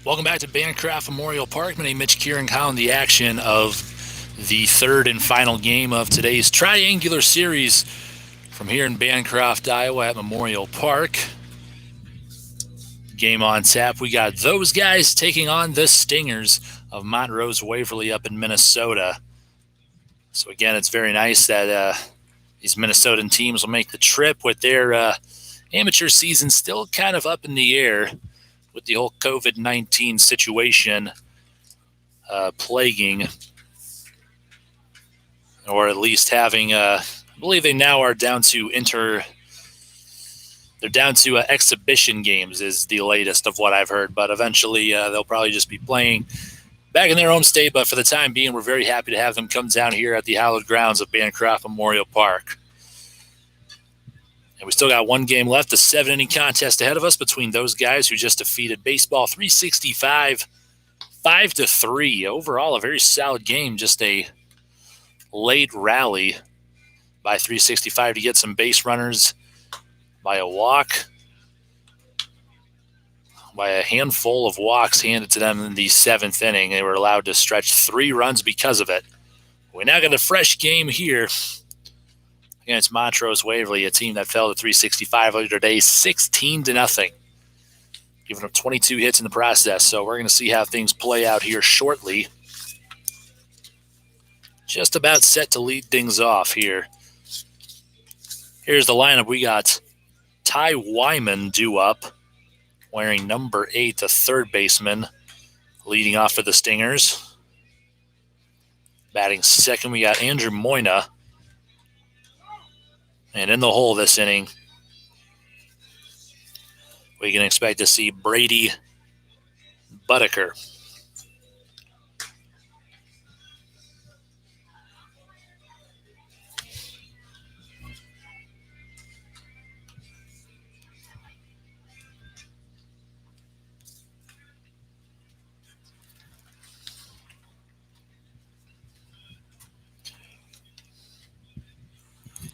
Welcome back to Bancroft Memorial Park. My name is Mitch Kieran, calling the action of the third and final game of today's triangular series from here in Bancroft, Iowa at Memorial Park. Game on tap. We got those guys taking on the Stingers of Montrose, Waverly up in Minnesota. So again, it's very nice that these Minnesotan teams will make the trip with their amateur season still kind of up in the air with the whole COVID-19 situation plaguing, or at least having, I believe they now are down to they're down to exhibition games is the latest of what I've heard, but eventually they'll probably just be playing back in their home state, but for the time being, we're very happy to have them come down here at the hallowed grounds of Bancroft Memorial Park. And we still got one game left, a 7-inning contest ahead of us between those guys who just defeated Baseball 365 5-3. Overall, a very solid game, just a late rally by 365 to get some base runners by a walk, by a handful of walks handed to them in the 7th inning. They were allowed to stretch 3 runs because of it. We now got a fresh game here against Montrose Waverly, a team that fell to 365 earlier today, 16-0, giving up 22 hits in the process. So we're going to see how things play out here shortly. Just about set to lead things off here. Here's the lineup. We got Ty Wyman due up, wearing number 8, the third baseman, leading off for the Stingers. Batting second, we got Andrew Moyna. And in the hole this inning, we can expect to see Brady Boudicca.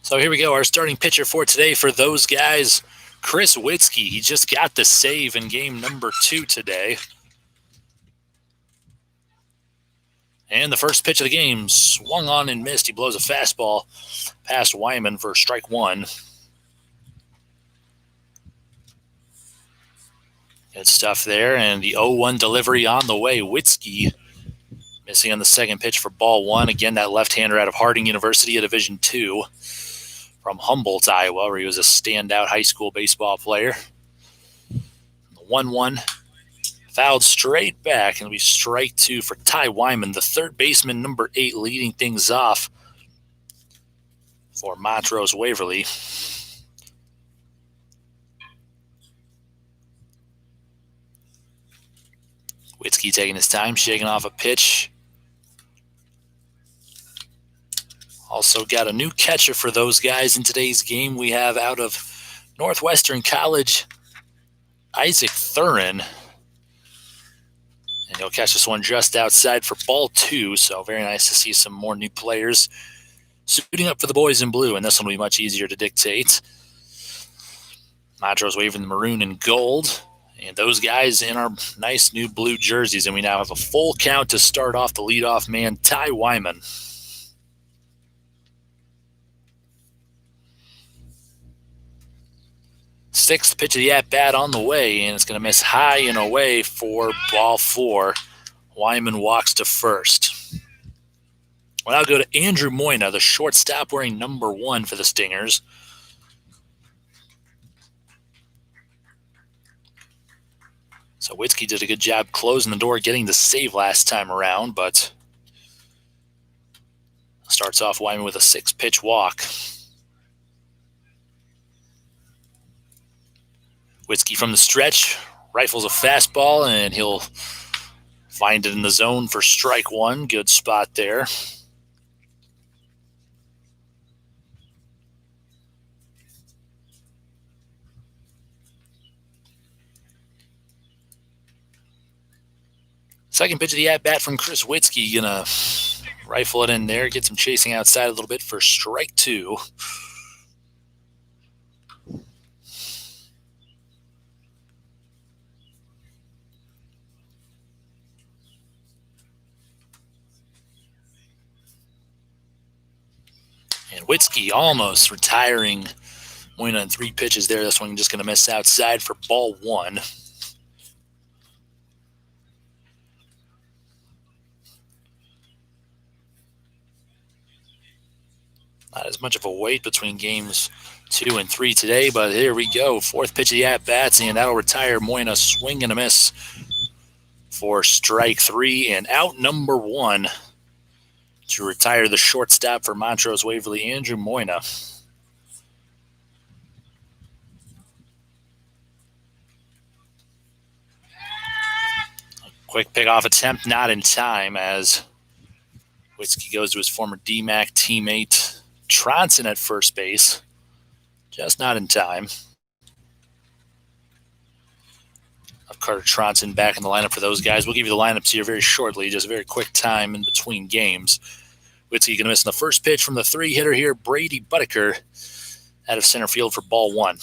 So here we go, our starting pitcher for today for those guys, Chris Witzke. He just got the save in game number 2 today. And the first pitch of the game swung on and missed. He blows a fastball past Wyman for strike 1. Good stuff there, and the 0-1 delivery on the way. Witzke missing on the second pitch for ball 1. Again, that left-hander out of Harding University, a Division II. From Humboldt, Iowa, where he was a standout high school baseball player. The 1-1 fouled straight back, and we strike 2 for Ty Wyman, the third baseman, number 8, leading things off for Montrose Waverly. Witzke taking his time, shaking off a pitch. Also got a new catcher for those guys in today's game. We have out of Northwestern College, Isaac Thurin. And he'll catch this one just outside for ball 2. So very nice to see some more new players suiting up for the boys in blue. And this one will be much easier to dictate. Montrose waving the maroon and gold. And those guys in our nice new blue jerseys. And we now have a full count to start off the leadoff man, Ty Wyman. Sixth pitch of the at-bat on the way, and it's going to miss high and away for ball 4. Wyman walks to first. We'll now go to Andrew Moyna, the shortstop, wearing number 1 for the Stingers. So Witzke did a good job closing the door, getting the save last time around, but starts off Wyman with a 6-pitch walk. Witzke from the stretch, rifles a fastball, and he'll find it in the zone for strike 1. Good spot there. Second pitch of the at-bat from Chris Witzke. Gonna rifle it in there, get some chasing outside a little bit for strike 2. Witzke almost retiring Moina in 3 pitches there. This one just going to miss outside for ball 1. Not as much of a wait between games 2 and 3 today, but here we go. 4th pitch of the at-bats, and that'll retire Moina. Swing and a miss for strike 3, and out number 1 to retire the shortstop for Montrose Waverly, Andrew Moina. Quick pickoff attempt, not in time, as Witzke goes to his former DMAC teammate Tronson at first base. Just not in time. Carter Tronson back in the lineup for those guys. We'll give you the lineups here very shortly, just a very quick time in between games. Witzke going to miss in the first pitch from the 3-hitter here, Brady Boudicca, out of center field for ball 1.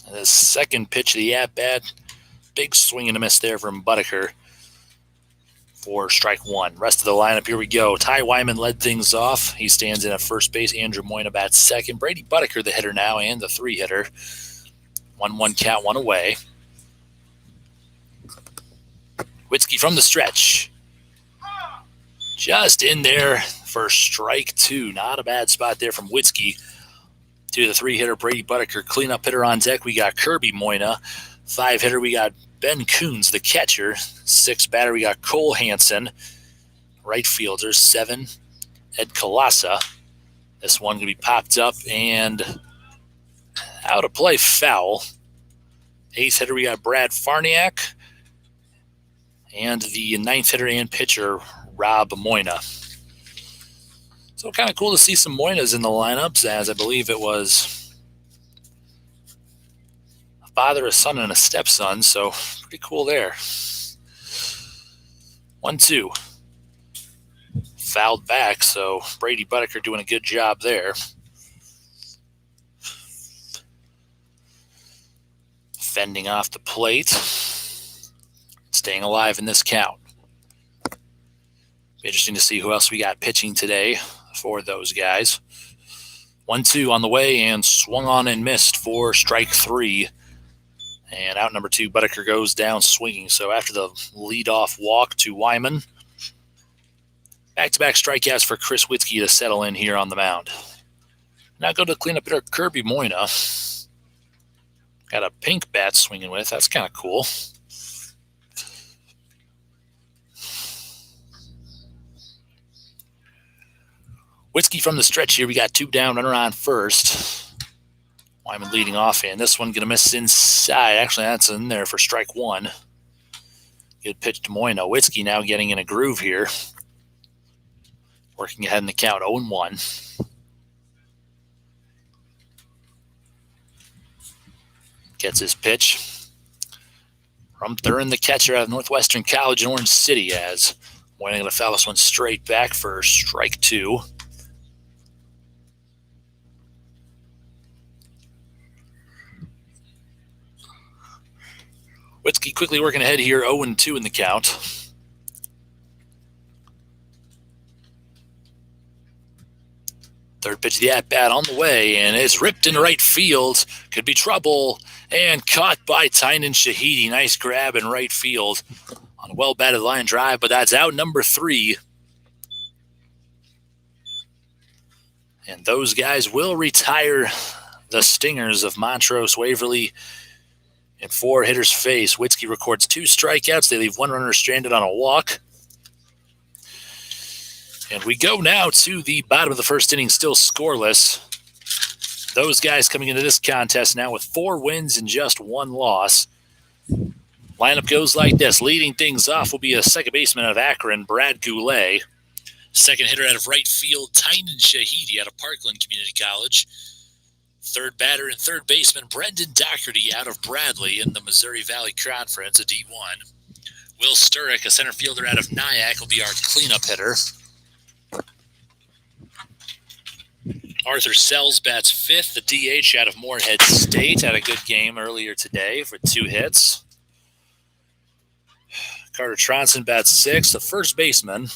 And the second pitch of the at-bat, big swing and a miss there from Boudicca for strike 1. Rest of the lineup, here we go. Ty Wyman led things off. He stands in at first base. Andrew Moina bats second. Brady Boudicca, the hitter now, and the 3-hitter. 1-1 count, 1 away. Witzke from the stretch. Just in there for strike 2. Not a bad spot there from Witzke to the 3-hitter, Brady Boudicca. Cleanup hitter on deck, we got Kirby Moina. 5-hitter, we got Ben Coons, the catcher. 6 batter, we got Cole Hansen. Right fielder, 7, Ed Kalasa. This one going to be popped up and out of play, foul. 8th hitter, we got Brad Farniak. And the 9th hitter and pitcher, Rob Moina. So kind of cool to see some Moinas in the lineups, as I believe it was father, a son, and a stepson, so pretty cool there. 1-2. Fouled back, so Brady Boudicca doing a good job there. Fending off the plate. Staying alive in this count. Be interesting to see who else we got pitching today for those guys. 1-2 on the way, and swung on and missed for strike 3. And out number 2, Boudicca goes down swinging. So after the leadoff walk to Wyman, back-to-back strikeouts for Chris Witzke to settle in here on the mound. Now go to cleanup hitter Kirby Moina. Got a pink bat swinging with. That's kind of cool. Witzke from the stretch here. We got 2 down, runner on first. Wyman leading off, and this one going to miss inside. Actually, that's in there for strike 1. Good pitch to Moina. Witzke now getting in a groove here. Working ahead in the count, 0-1. Gets his pitch from Thurin, the catcher out of Northwestern College in Orange City, as Moina going to foul this one straight back for strike 2. Witzke quickly working ahead here, 0-2 in the count. Third pitch of the at-bat on the way, and it's ripped into right field. Could be trouble, and caught by Tynan Shahidi. Nice grab in right field on a well-batted line drive, but that's out number 3. And those guys will retire the Stingers of Montrose Waverly. In 4 hitters face, Witzke records 2 strikeouts. They leave 1 runner stranded on a walk. And we go now to the bottom of the first inning, still scoreless. Those guys coming into this contest now with 4 wins and just 1 loss. Lineup goes like this. Leading things off will be a second baseman out of Akron, Brad Goulet. Second hitter out of right field, Tynan Shahidi out of Parkland Community College. Third batter and third baseman, Brendan Daugherty out of Bradley in the Missouri Valley Conference, a D1. Will Sturrock, a center fielder out of Nyack, will be our cleanup hitter. Arthur Sells bats 5th, the DH out of Morehead State. Had a good game earlier today for 2 hits. Carter Tronson bats 6th, the first baseman.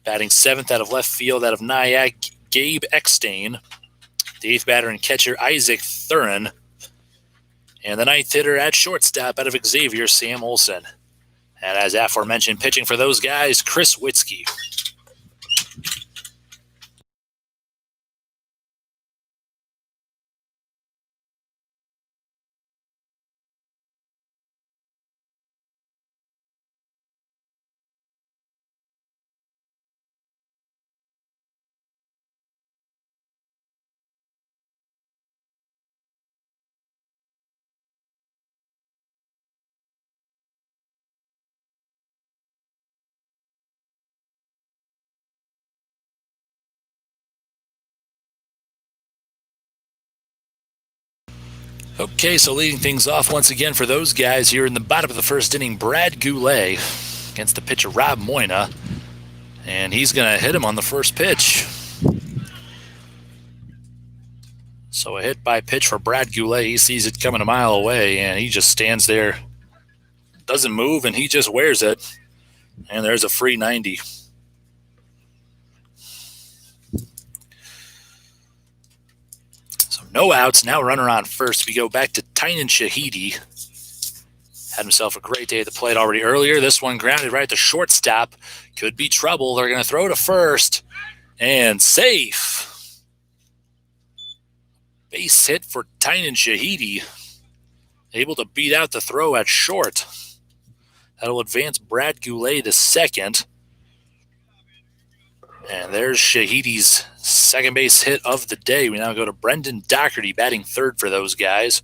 Batting 7th out of left field out of Nyack, Gabe Eckstein. The 8th batter and catcher, Isaac Thurin. And the 9th hitter at shortstop out of Xavier, Sam Olsen. And as aforementioned, pitching for those guys, Chris Witzke. Okay, so leading things off once again for those guys here in the bottom of the first inning, Brad Goulet against the pitcher Rob Moyna. And he's going to hit him on the first pitch. So a hit by pitch for Brad Goulet. He sees it coming a mile away, and he just stands there, doesn't move, and he just wears it. And there's a free 90. So no outs, now runner on first. We go back to Tynan Shahidi. Had himself a great day at the plate already earlier. This one grounded right at the shortstop. Could be trouble. They're going to throw to first. And safe. Base hit for Tynan Shahidi. Able to beat out the throw at short. That'll advance Brad Goulet to second. And there's Shahidi's second base hit of the day. We now go to Brendan Daugherty batting third for those guys.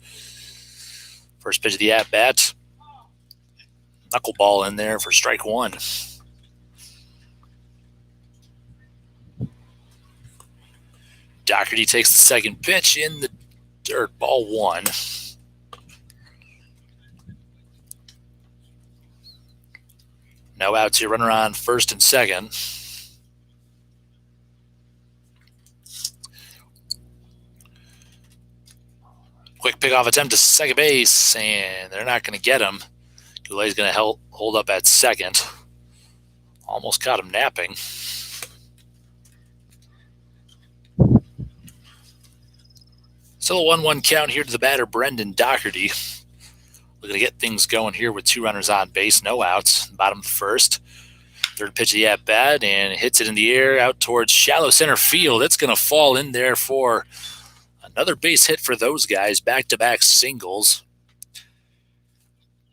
First pitch of the at-bat. Knuckleball in there for strike one. Daugherty takes the second pitch in the dirt, ball one. No outs here, runner on first and second. Quick pickoff attempt to second base, and they're not going to get him. Goulet's going to hold up at second. Almost caught him napping. Still a 1-1 count here to the batter, Brendan Daugherty. Looking to get things going here with two runners on base, no outs, bottom of the first. Third pitch of the at-bat, and hits it in the air out towards shallow center field. It's going to fall in there for another base hit for those guys, back-to-back singles.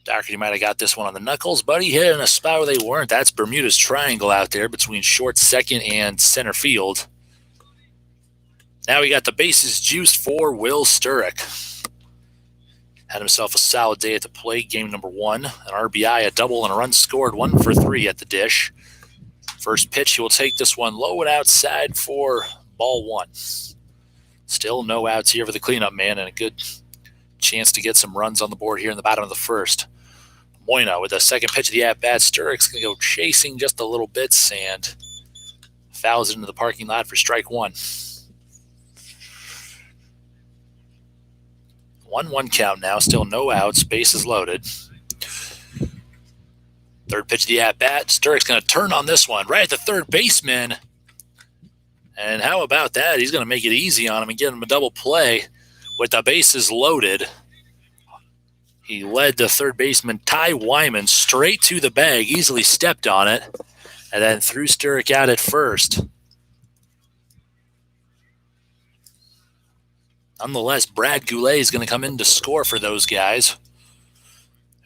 Daugherty might have got this one on the knuckles, but he hit it in a spot where they weren't. That's Bermuda's Triangle out there between short, second, and center field. Now we got the bases juiced for Will Sturrock. Had himself a solid day at the plate, game number one. An RBI, a double, and a run scored, 1 for 3 at the dish. First pitch, he will take this one low and outside for ball one. Still no outs here for the cleanup man, and a good chance to get some runs on the board here in the bottom of the first. Moyna with the second pitch of the at-bat. Sturrock's going to go chasing just a little bit and fouls it into the parking lot for strike one. 1-1 count now, still no outs, bases loaded. Third pitch of the at-bat. Sturrock's going to turn on this one right at the third baseman. And how about that? He's going to make it easy on him and get him a double play with the bases loaded. He led the third baseman, Ty Wyman, straight to the bag, easily stepped on it, and then threw Sturrock out at first. Nonetheless, Brad Goulet is going to come in to score for those guys,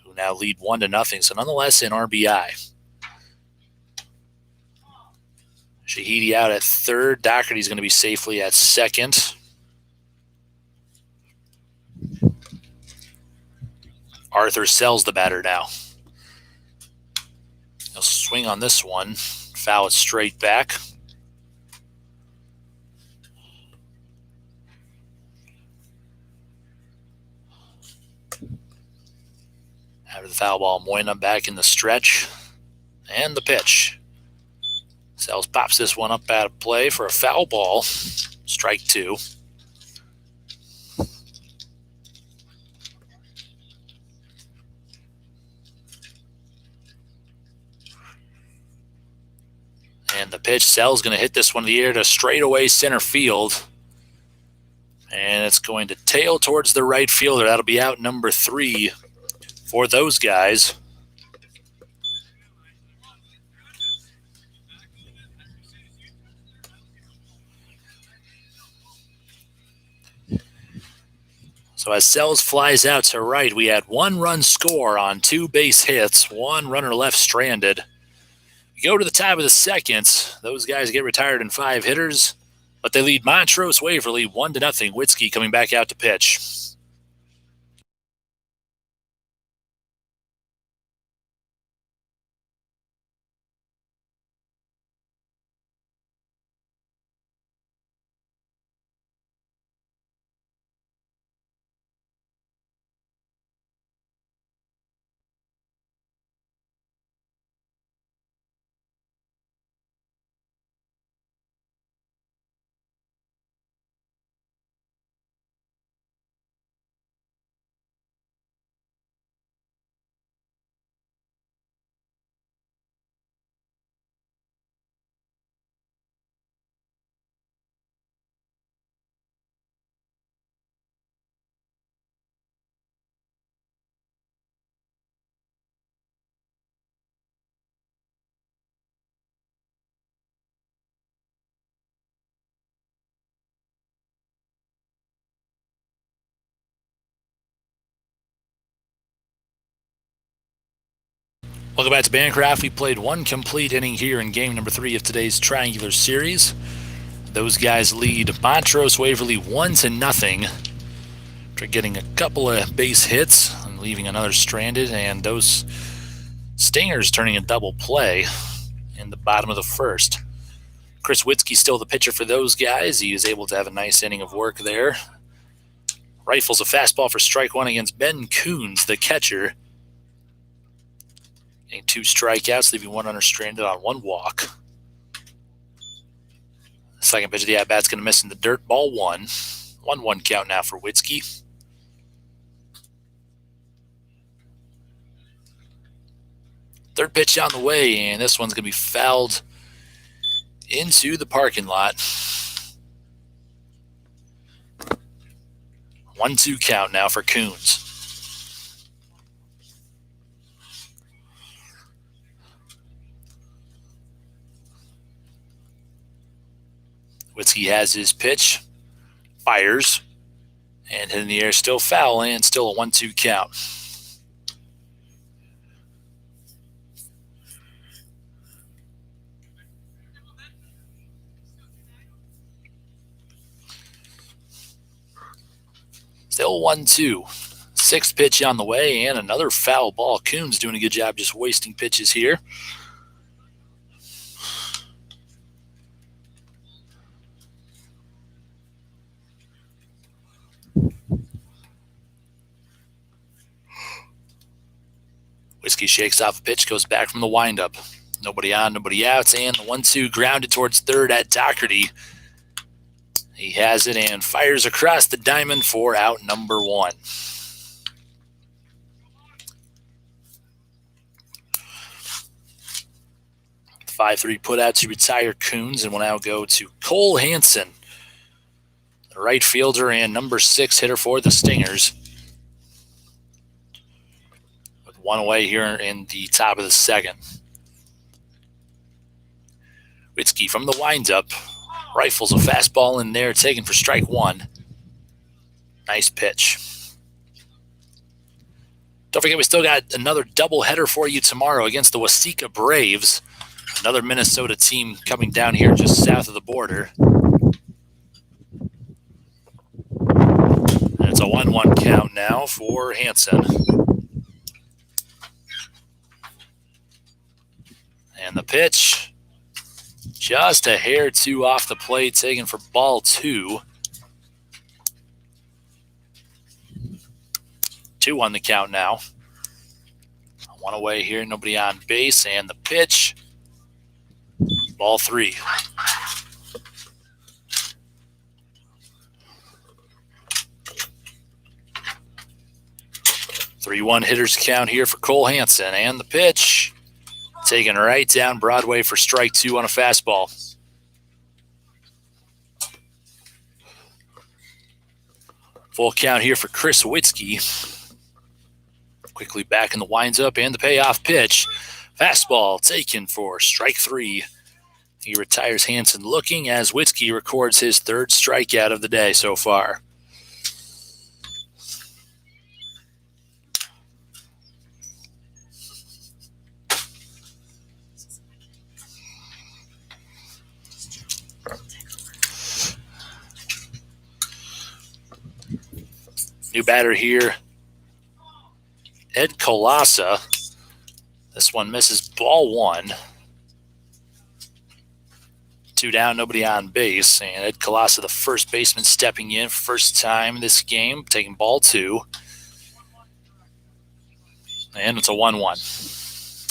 who now lead 1-0. So nonetheless, an RBI. Shahidi out at third. Daugherty's going to be safely at second. Arthur sells the batter now. He'll swing on this one. Foul it straight back. After the foul ball, Moyna back in the stretch. And the pitch. Sells pops this one up out of play for a foul ball. Strike two. And the pitch, Sell's going to hit this one in the air to straightaway center field. And it's going to tail towards the right fielder. That'll be out number 3 for those guys. So as Sells flies out to right, we had 1-run score on 2 base hits, 1 runner left stranded. We go to the top of the second. Those guys get retired in 5 hitters, but they lead Montrose Waverly 1-0. Witzke coming back out to pitch. Welcome back to Bancroft. We played 1 complete inning here in game number 3 of today's Triangular Series. Those guys lead Montrose Waverly 1-0 after getting a couple of base hits and leaving another stranded, and those Stingers turning a double play in the bottom of the first. Chris Witzke still the pitcher for those guys. He was able to have a nice inning of work there. Rifles a fastball for strike 1 against Ben Coons, the catcher. Getting 2 strikeouts, leaving 1 runner stranded on 1 walk. Second pitch of the at-bat's going to miss in the dirt. Ball 1. 1-1 count now for Witzke. Third pitch on the way, and this one's going to be fouled into the parking lot. 1-2 count now for Coons. Witzke has his pitch, fires, and hit in the air, still foul, and still a 1-2 count. Still 1-2. 6th pitch on the way, and another foul ball. Coons doing a good job just wasting pitches here. Witzke shakes off a pitch, goes back from the windup. Nobody on, nobody out, and the 1-2 grounded towards third at Daugherty. He has it and fires across the diamond for out number 1. The 5-3 put out to retire Coons, and will now go to Cole Hansen, the right fielder and number 6 hitter for the Stingers. 1 away here in the top of the second. Witzke from the windup. Rifles a fastball in there, taken for strike 1. Nice pitch. Don't forget, we still got another doubleheader for you tomorrow against the Waseca Braves. Another Minnesota team coming down here just south of the border. And it's a 1-1 count now for Hansen. And the pitch, just a hair too off the plate, taken for ball 2. 2-1 the count now. 1 away here, nobody on base, and the pitch, ball 3. Three-one hitters count here for Cole Hansen, and the pitch, Taken right down Broadway for strike 2 on a fastball. Full count here for Chris Witzke. Quickly back in the winds-up and the payoff pitch. Fastball taken for strike 3. He retires Hansen looking as Witzke records his 3rd strikeout of the day so far. New batter here, Ed Colasa. This one misses ball 1. 2 down, nobody on base. And Ed Colasa, the first baseman, stepping in first time this game, taking ball 2. And it's a 1-1.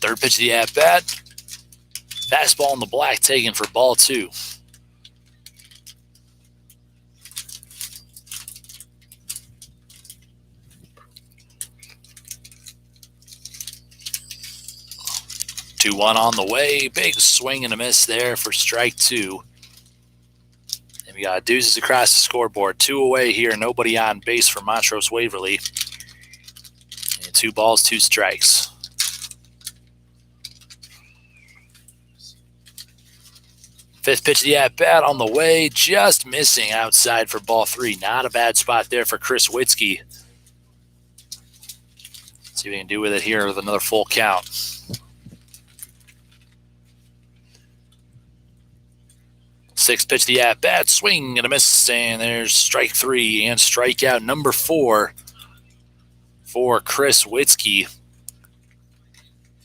Third pitch of the at-bat. Fastball in the black taken for ball 2. Two one on the way. Big swing and a miss there for strike 2. And we got deuces across the scoreboard. 2 away here. Nobody on base for Montrose Waverly. And 2 balls, 2 strikes. Fifth pitch of the at-bat on the way, just missing outside for ball 3. Not a bad spot there for Chris Witzke. See what we can do with it here with another full count. Sixth pitch of the at-bat, swing and a miss, and there's strike 3 and strikeout number 4 for Chris Witzke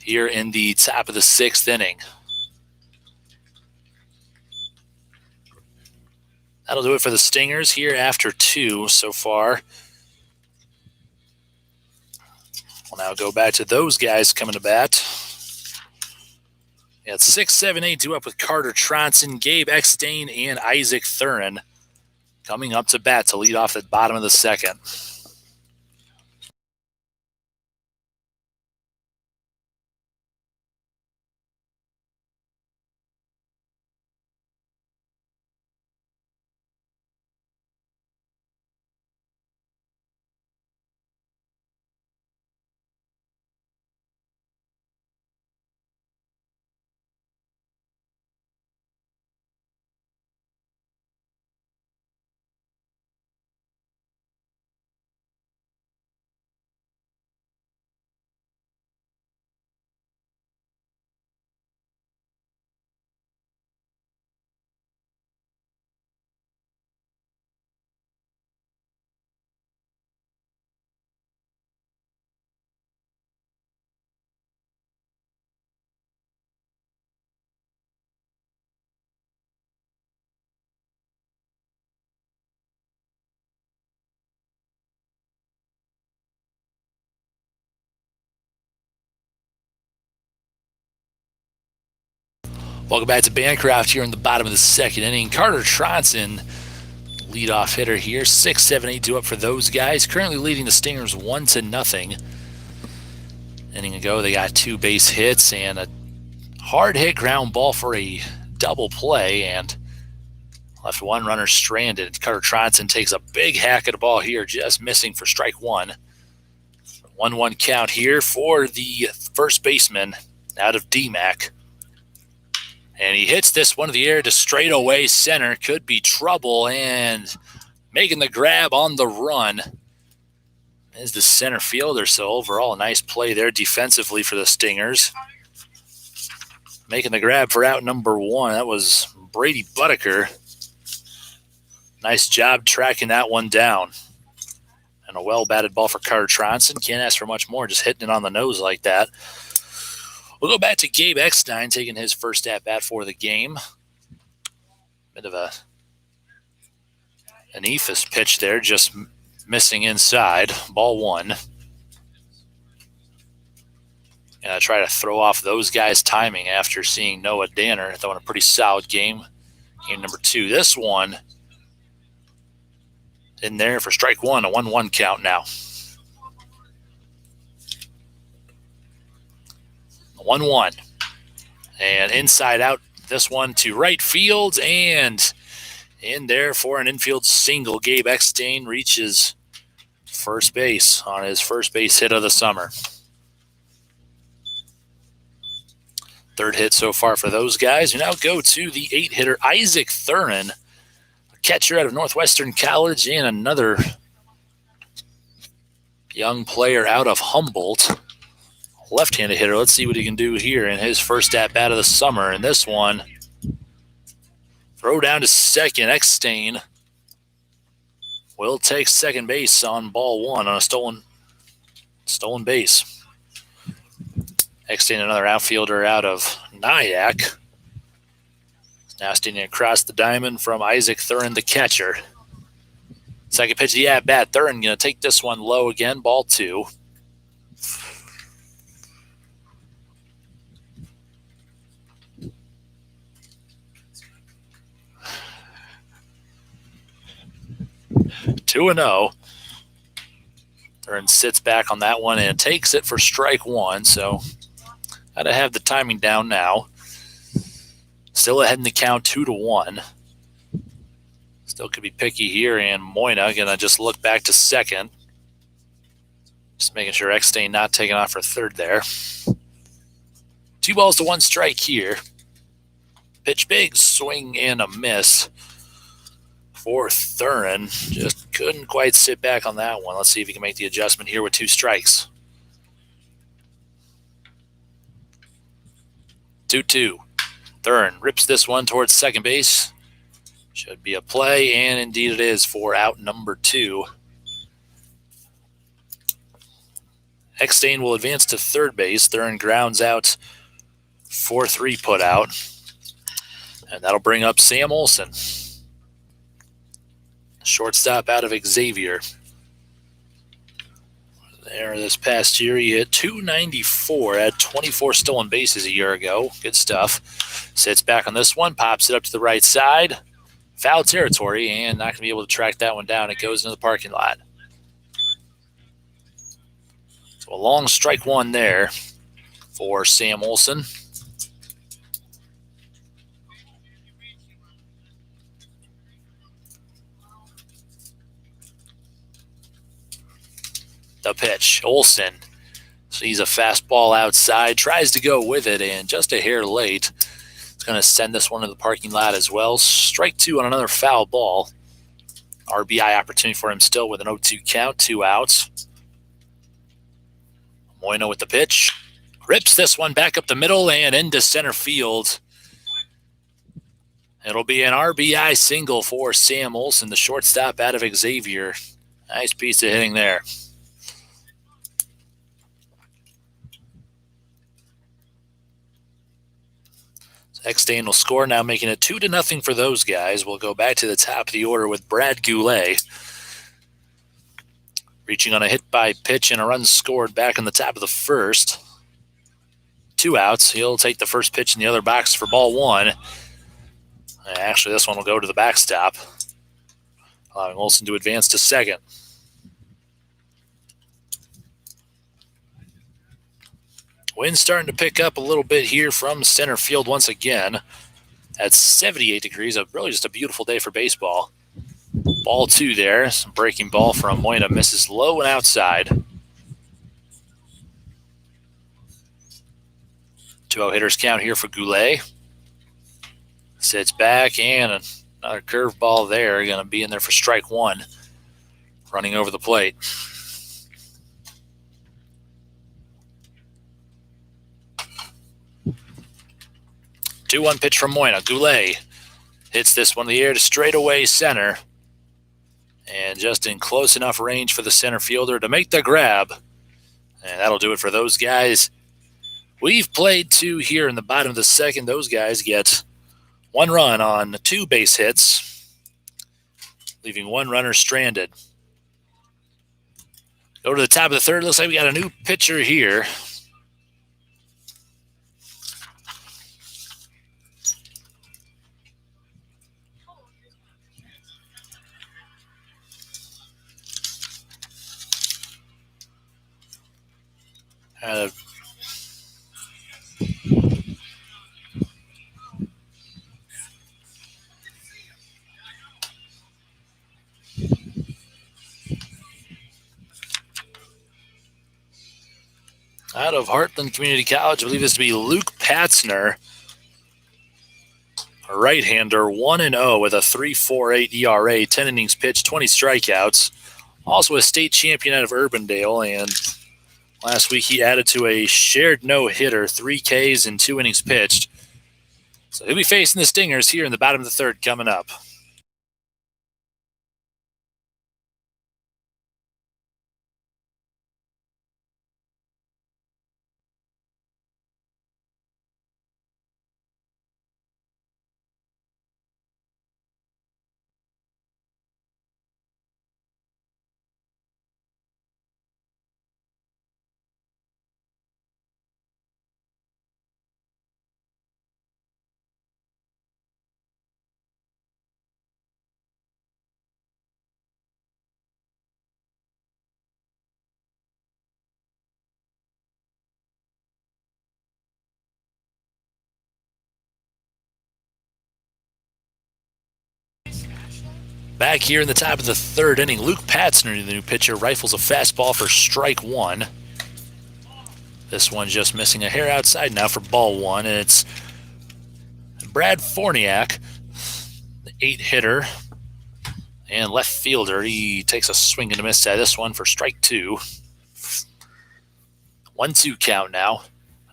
here in the top of the 6th inning. That'll do it for the Stingers here after 2 so far. We'll now go back to those guys coming to bat. It's 6, 7, 8 due up with Carter Tronson, Gabe Eckstein, and Isaac Thurin coming up to bat to lead off the bottom of the 2nd. Welcome back to Bancroft here in the bottom of the 2nd inning. Carter Tronson, leadoff hitter here. 6, 7, 8 due up for those guys. Currently leading the Stingers 1-0. Inning ago, they got 2 base hits and a hard hit ground ball for a double play and left 1 runner stranded. Carter Tronson takes a big hack at the ball here, just missing for strike 1. 1-1 count here for the first baseman out of DMAC. And he hits this one to the air to straightaway center. Could be trouble, and making the grab on the run is the center fielder. So overall, a nice play there defensively for the Stingers. Making the grab for out number 1. That was Brady Boudicca. Nice job tracking that one down. And a well-batted ball for Carter Tronson. Can't ask for much more, just hitting it on the nose like that. We'll go back to Gabe Eckstein taking his first at-bat for the game. Bit of an ephus pitch there, just missing inside. Ball 1. And try to throw off those guys' timing after seeing Noah Danner throwing a pretty solid game. Game number 2. This one in there for strike one, a 1-1 count now. 1-1. And inside out, this one to right field, and in there for an infield single. Gabe Eckstein reaches first base on his first base hit of the summer. Third hit so far for those guys. We now go to the 8-hitter, Isaac Thurin, a catcher out of Northwestern College, and another young player out of Humboldt. Left-handed hitter. Let's see what he can do here in his first at-bat of the summer. And this one, throw down to second. Eckstein will take second base on ball one on a stolen base. Eckstein, another outfielder out of Nyack. Now standing across the diamond from Isaac Thurin, the catcher. Second pitch of the at-bat. Thurin going to take this one low again, ball two. Two and 0. Thurin sits back on that one and takes it for strike one. So got to have the timing down now. Still ahead in the count, 2-1. Still could be picky here, and Moyna going to just look back to second. Just making sure Eckstein not taking off for third there. 2-1 strike here. Pitch big, swing and a miss for Thurin. Just couldn't quite sit back on that one. Let's see if he can make the adjustment here with 2 strikes. 2-2. Thurin rips this one towards second base. Should be a play, and indeed it is for out number 2. Eckstein will advance to third base. Thurin grounds out 4-3 put out. And that'll bring up Sam Olsen. Shortstop out of Xavier. There this past year, he hit .294, had 24 stolen bases a year ago. Good stuff. Sits back on this one, pops it up to the right side. Foul territory, and not going to be able to track that one down. It goes into the parking lot. So a long strike one there for Sam Olsen. The pitch, Olsen sees a fastball outside, tries to go with it, and just a hair late. It's going to send this one to the parking lot as well. Strike 2 on another foul ball. RBI opportunity for him still with an 0-2 count, 2 outs. Moyna with the pitch. Rips this one back up the middle and into center field. It'll be an RBI single for Sam Olsen, the shortstop out of Xavier. Nice piece of hitting there. Eckstein will score now, making it 2-0 for those guys. We'll go back to the top of the order with Brad Goulet. Reaching on a hit by pitch and a run scored back in the top of the first. 2 outs. He'll take the first pitch in the other box for ball one. Actually, this one will go to the backstop, allowing Olsen to advance to second. Wind starting to pick up a little bit here from center field once again. At 78 degrees, really just a beautiful day for baseball. Ball 2 there. Some breaking ball from Moyna. Misses low and outside. 2-0 hitters count here for Goulet. Sits back, and another curveball there. Going to be in there for strike 1. Running over the plate. 2-1 pitch from Moyna. Goulet hits this one in the air to straightaway center. And just in close enough range for the center fielder to make the grab. And that'll do it for those guys. We've played 2 here in the bottom of the second. Those guys get 1 run on 2 base hits, leaving 1 runner stranded. Go to the top of the third. Looks like we got a new pitcher here. Out of Heartland Community College, I believe this to be Luke Patzner, a right-hander, 1-0 with a 3.48 ERA, 10 innings pitched, 20 strikeouts. Also a state champion out of Urbandale, and last week he added to a shared no-hitter, 3 Ks and 2 innings pitched. So he'll be facing the Stingers here in the bottom of the third coming up. Back here in the top of the third inning, Luke Patzner, the new pitcher, rifles a fastball for strike one. This one just missing a hair outside now for ball one, and it's Brad Forniak, the 8-hitter and left fielder. He takes a swing and a miss at this one for strike two. 1-2 count now.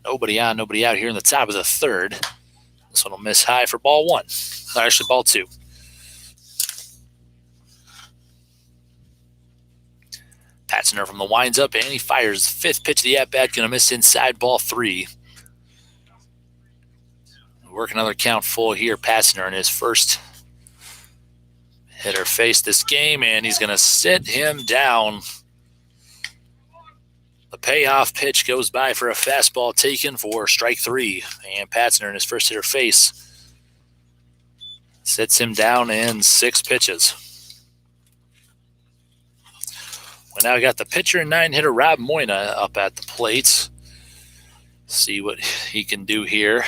Nobody on, nobody out here in the top of the third. This one will miss high for ball one. Actually, ball two. Patzner from the winds up, and he fires the fifth pitch of the at-bat, going to miss inside, ball three. Work another count full here. Patzner in his first hitter faced this game, and he's going to sit him down. The payoff pitch goes by for a fastball taken for strike three, and Patzner in his first hitter face sits him down in 6 pitches. We now got the pitcher and 9-hitter Rob Moyna up at the plate. See what he can do here.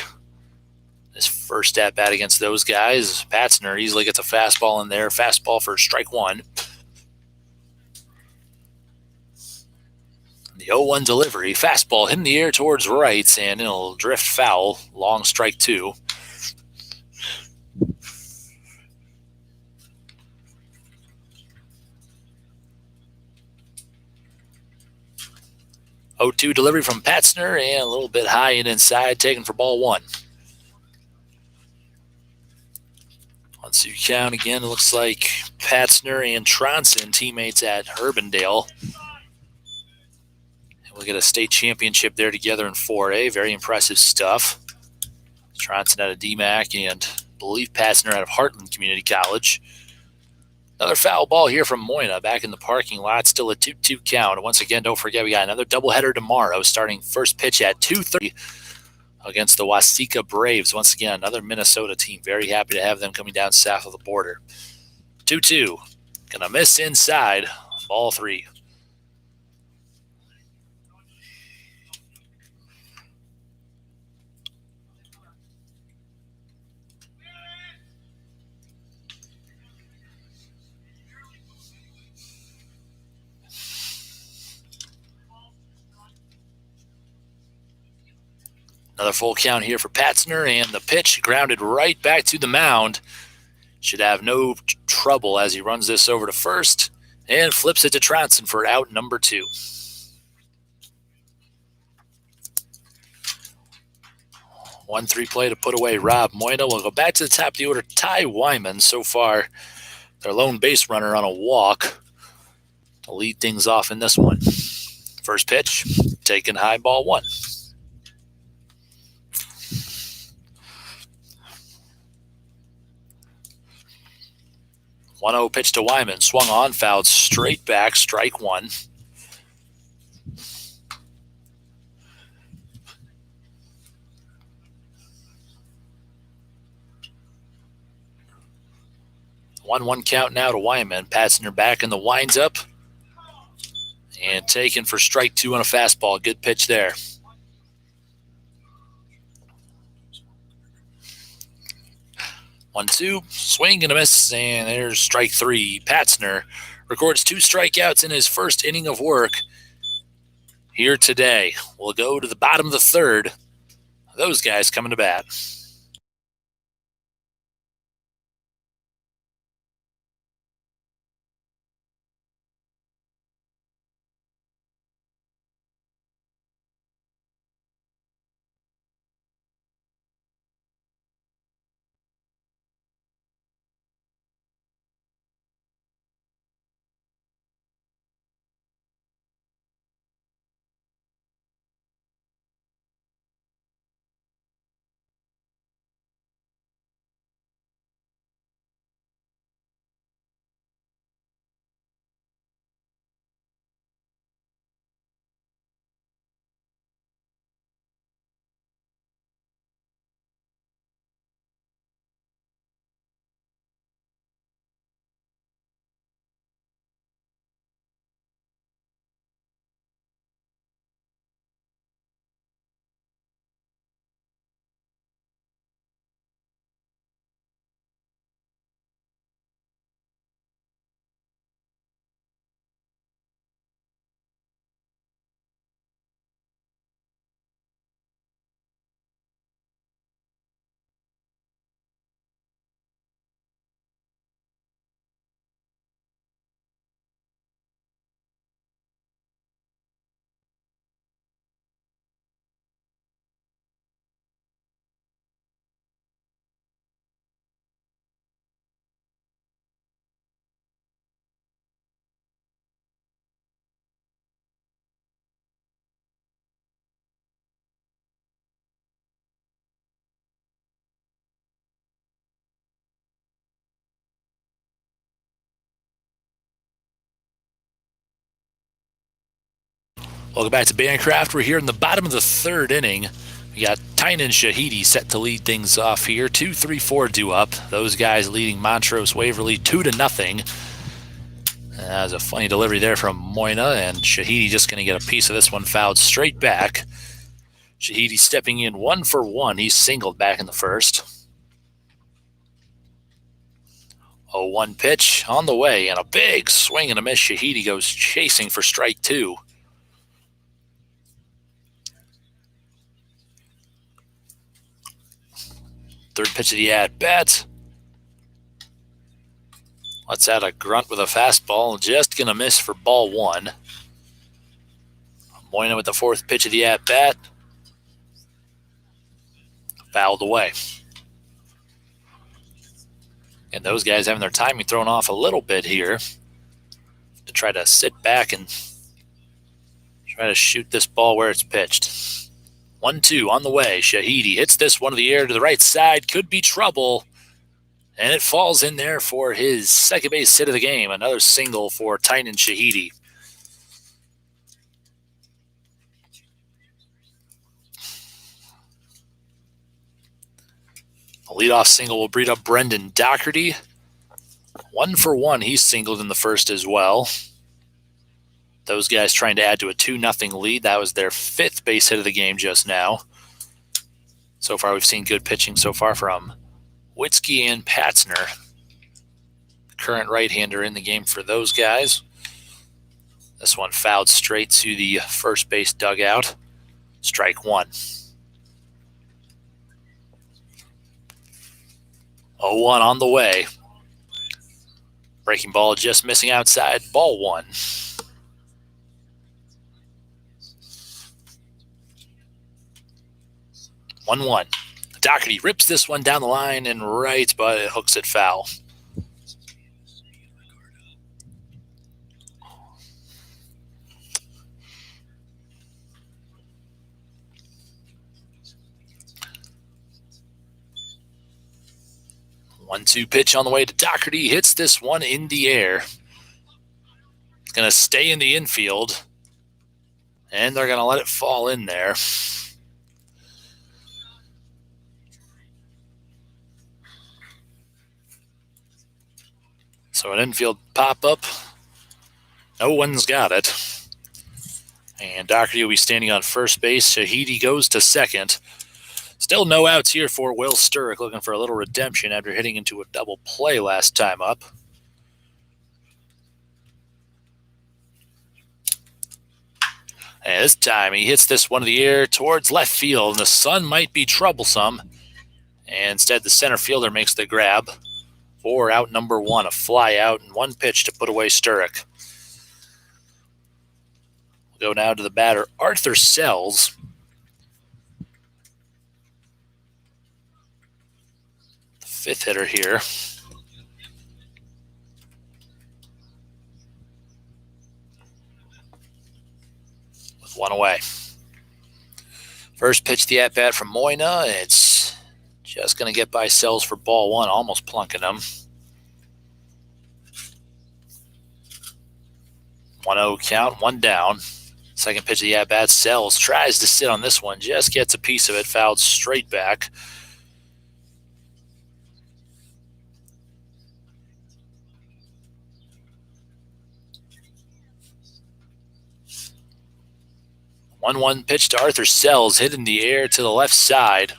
His first at-bat against those guys. Patzner easily gets a fastball in there. Fastball for strike one. The 0-1 delivery. Fastball hit in the air towards right, and it'll drift foul. Long strike two. O2 delivery from Patzner, and a little bit high and inside, taken for ball one. 1-2 count again. It looks like Patzner and Tronson, teammates at Urbandale. And we'll get a state championship there together in 4A. Very impressive stuff. Tronson out of DMAC, and I believe Patzner out of Heartland Community College. Another foul ball here from Moyna back in the parking lot. Still a 2-2 count. Once again, don't forget we got another doubleheader tomorrow, starting first pitch at 2:30 against the Waseca Braves. Once again, another Minnesota team. Very happy to have them coming down south of the border. 2-2. Gonna miss inside. Ball three. Another full count here for Patzner, and the pitch grounded right back to the mound. Should have no trouble as he runs this over to first and flips it to Tronson for out number 2. One 3 play to put away Rob Moyna. We'll go back to the top of the order. Ty Wyman, so far their lone base runner on a walk to lead things off in this one. First pitch, taken high, ball 1. 1-0 pitch to Wyman. Swung on, fouled straight back, strike 1. One count now to Wyman. Patzner back in the winds up. And taken for strike 2 on a fastball. Good pitch there. 1-2, swing and a miss, and there's strike 3. Patzner records 2 strikeouts in his first inning of work here today. We'll go to the bottom of the third. Those guys coming to bat. Welcome back to Bandcraft. We're here in the bottom of the third inning. We got Tynan Shahidi set to lead things off here. 2-3-4 due up. Those guys leading Montrose Waverly 2-0. That was a funny delivery there from Moyna, and Shahidi just going to get a piece of this one fouled straight back. Shahidi stepping in 1 for 1. He's singled back in the first. 0-1 pitch on the way, and a big swing and a miss. Shahidi goes chasing for strike 2. Third pitch of the at-bat. Let's add a grunt with a fastball. Just going to miss for ball 1. Moyna with the fourth pitch of the at-bat. Fouled away. And those guys having their timing thrown off a little bit here to try to sit back and try to shoot this ball where it's pitched. 1-2 on the way. Shahidi hits this one to the air to the right side. Could be trouble. And it falls in there for his second base hit of the game. Another single for Tynan Shahidi. A leadoff single will breed up Brendan Daugherty. 1 for 1. He's singled in the first as well. Those guys trying to add to a 2-0 lead. That was their fifth base hit of the game just now. So far, we've seen good pitching so far from Witzke and Patzner. Current right-hander in the game for those guys. This one fouled straight to the first base dugout. Strike 1. 0-1 on the way. Breaking ball just missing outside. Ball 1. 1-1. Daugherty rips this one down the line and right, but it hooks it foul. One-two pitch on the way to Daugherty. Hits this one in the air. It's going to stay in the infield. And they're going to let it fall in there. So an infield pop-up. No one's got it. And Daugherty will be standing on first base. Shahidi goes to second. Still no outs here for Will Sturrock, looking for a little redemption after hitting into a double play last time up. And this time he hits this one in the air towards left field, and the sun might be troublesome. And instead, the center fielder makes the grab for out number one, a fly out and one pitch to put away Sturrock. We'll go now to the batter, Arthur Sells. The fifth hitter here. With one away. First pitch, the at-bat from Moyna. It's just going to get by Sells for ball one, almost plunking him. 1-0 count, one down. Second pitch of the at-bat, Sells tries to sit on this one, just gets a piece of it, fouled straight back. One pitch to Arthur Sells, hit in the air to the left side.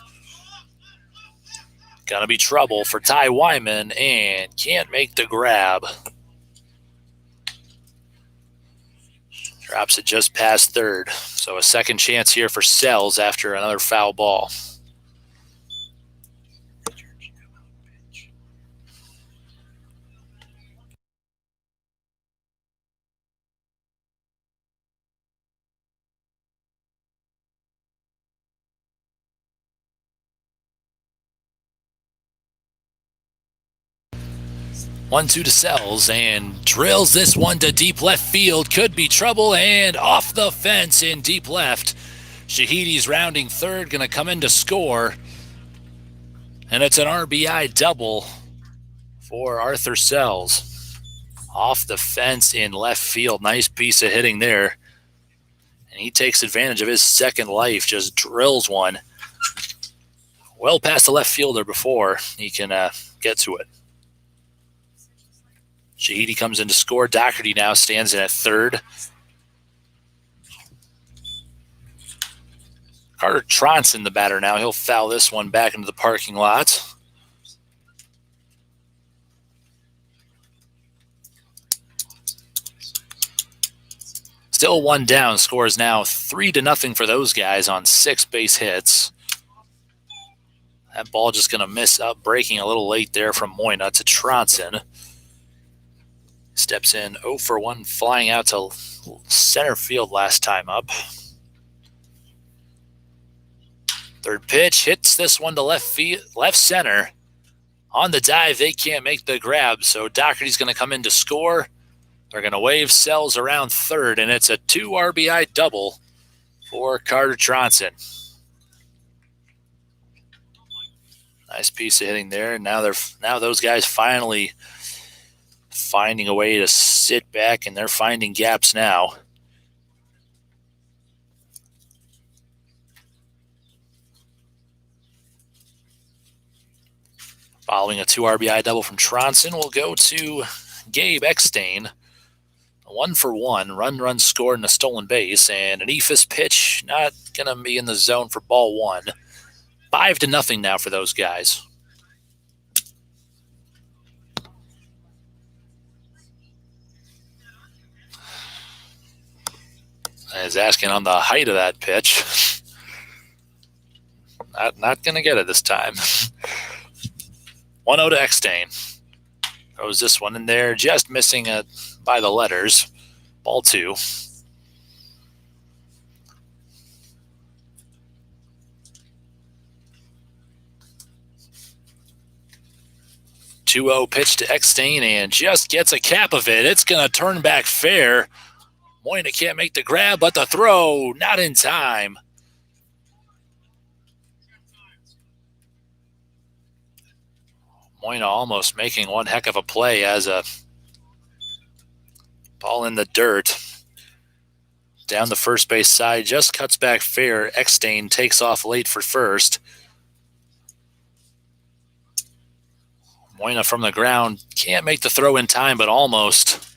Gonna be trouble for Ty Wyman, and can't make the grab. Drops it just past third. So a second chance here for Sells after another foul ball. One-two to Sells, and drills this one to deep left field. Could be trouble, and off the fence in deep left. Shahidi's rounding third, going to come in to score. And it's an RBI double for Arthur Sells. Off the fence in left field. Nice piece of hitting there. And he takes advantage of his second life, just drills one well past the left fielder before he can get to it. Shahidi comes in to score. Daugherty now stands in at third. Carter Tronson, the batter now. He'll foul this one back into the parking lot. Still one down. Score is now 3-0 for those guys on 6 base hits. That ball just going to miss up, breaking a little late there from Moyna to Tronson. Steps in 0 for 1, flying out to center field last time up. Third pitch, hits this one to left center. On the dive, they can't make the grab, so Daugherty's going to come in to score. They're going to wave Sells around third, and it's a 2 RBI double for Carter Tronson. Nice piece of hitting there. Now those guys finally finding a way to sit back, and they're finding gaps now. Following a 2 RBI double from Tronson, we'll go to Gabe Eckstein. 1 for 1, run scored and a stolen base, and an eephus pitch not going to be in the zone for ball one. 5-0 now for those guys. Is asking on the height of that pitch. Not going to get it this time. 1-0 to Eckstein. Throws this one in there, just missing by the letters. Ball 2. Two-0 pitch to Eckstein, and just gets a cap of it. It's going to turn back fair. Moyna can't make the grab, but the throw, not in time. Moyna almost making one heck of a play as a ball in the dirt. Down the first base side, just cuts back fair. Eckstein takes off late for first. Moyna from the ground, can't make the throw in time, but almost.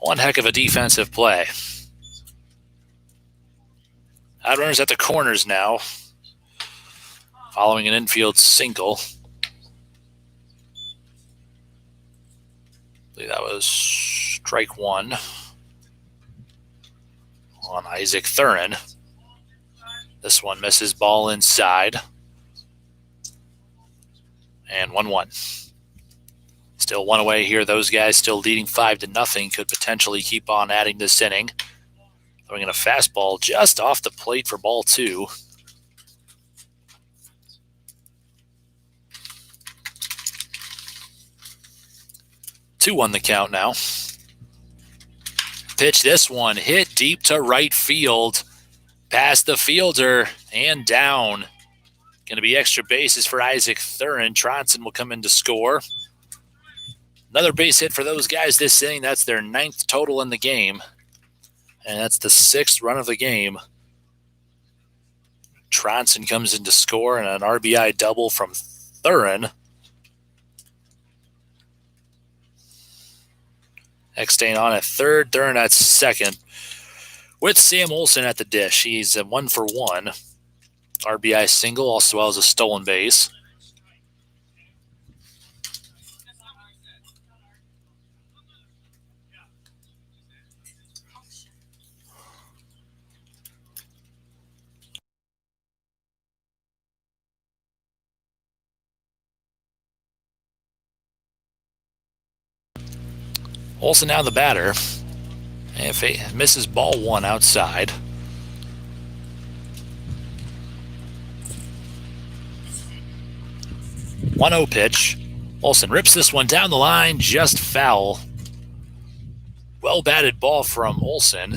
One heck of a defensive play. Out runners at the corners now, following an infield single. I believe that was strike one on Isaac Thurin. This one misses, ball inside. And 1-1. Still one away here. Those guys still leading 5-0. Could potentially keep on adding this inning. Throwing in a fastball just off the plate for ball 2. 2-1 the count now. Pitch this one, hit deep to right field. Past the fielder and down. Going to be extra bases for Isaac Thurin. Tronson will come in to score. Another base hit for those guys this inning. That's their 9th total in the game. And that's the 6th run of the game. Tronson comes in to score and an RBI double from Thurin. Next staying on at third, Thurin at second. With Sam Olsen at the dish. He's a 1 for 1. RBI single, also well as a stolen base. Olsen now the batter. If it misses ball 1 outside. One 1-0 pitch. Olsen rips this one down the line, just foul. Well batted ball from Olsen.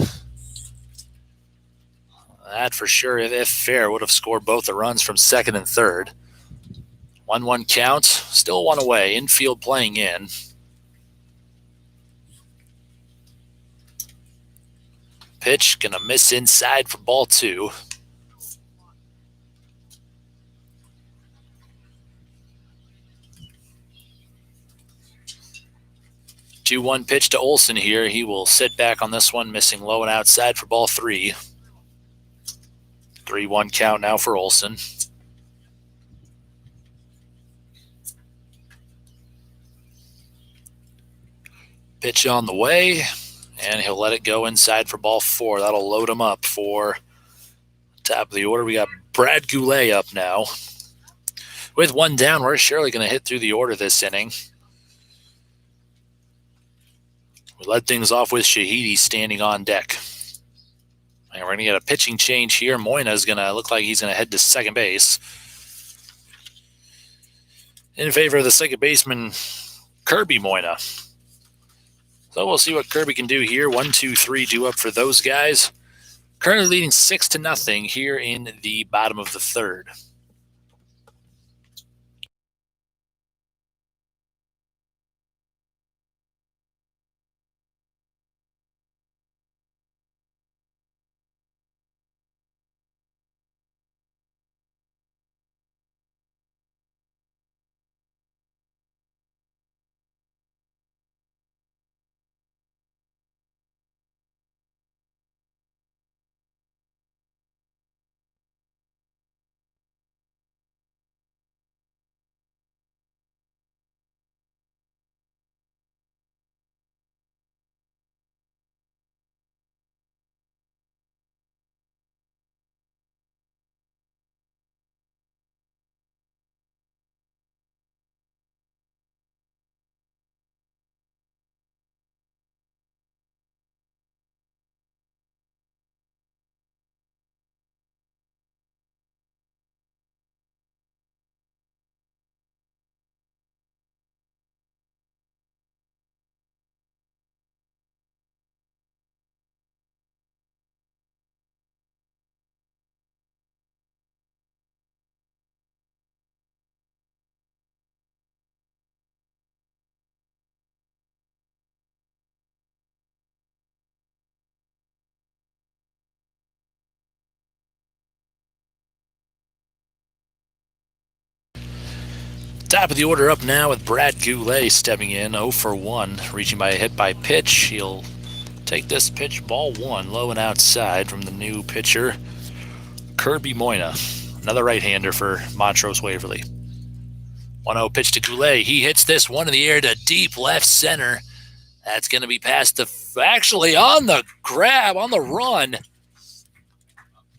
That for sure, if fair, would have scored both the runs from second and third. 1-1 count, still one away. Infield playing in. Pitch gonna miss inside for ball 2. 2-1 pitch to Olsen here. He will sit back on this one, missing low and outside for ball 3. 3-1 count now for Olsen. Pitch on the way, and he'll let it go inside for ball 4. That'll load him up for top of the order. We got Brad Goulet up now. With 1 down, we're surely going to hit through the order this inning. We led things off with Shahidi standing on deck. And we're going to get a pitching change here. Moyna is going to look like he's going to head to second base. In favor of the second baseman, Kirby Moyna. So we'll see what Kirby can do here. 1, 2, 3 due up for those guys. Currently leading 6-0 here in the bottom of the third. Top of the order up now with Brad Goulet stepping in, 0 for 1, reaching by a hit by pitch. He'll take this pitch, ball 1, low and outside from the new pitcher, Kirby Moyna. Another right-hander for Montrose Waverly. 1-0 pitch to Goulet. He hits this one in the air to deep left center. That's going to be past the... Actually, on the grab, on the run.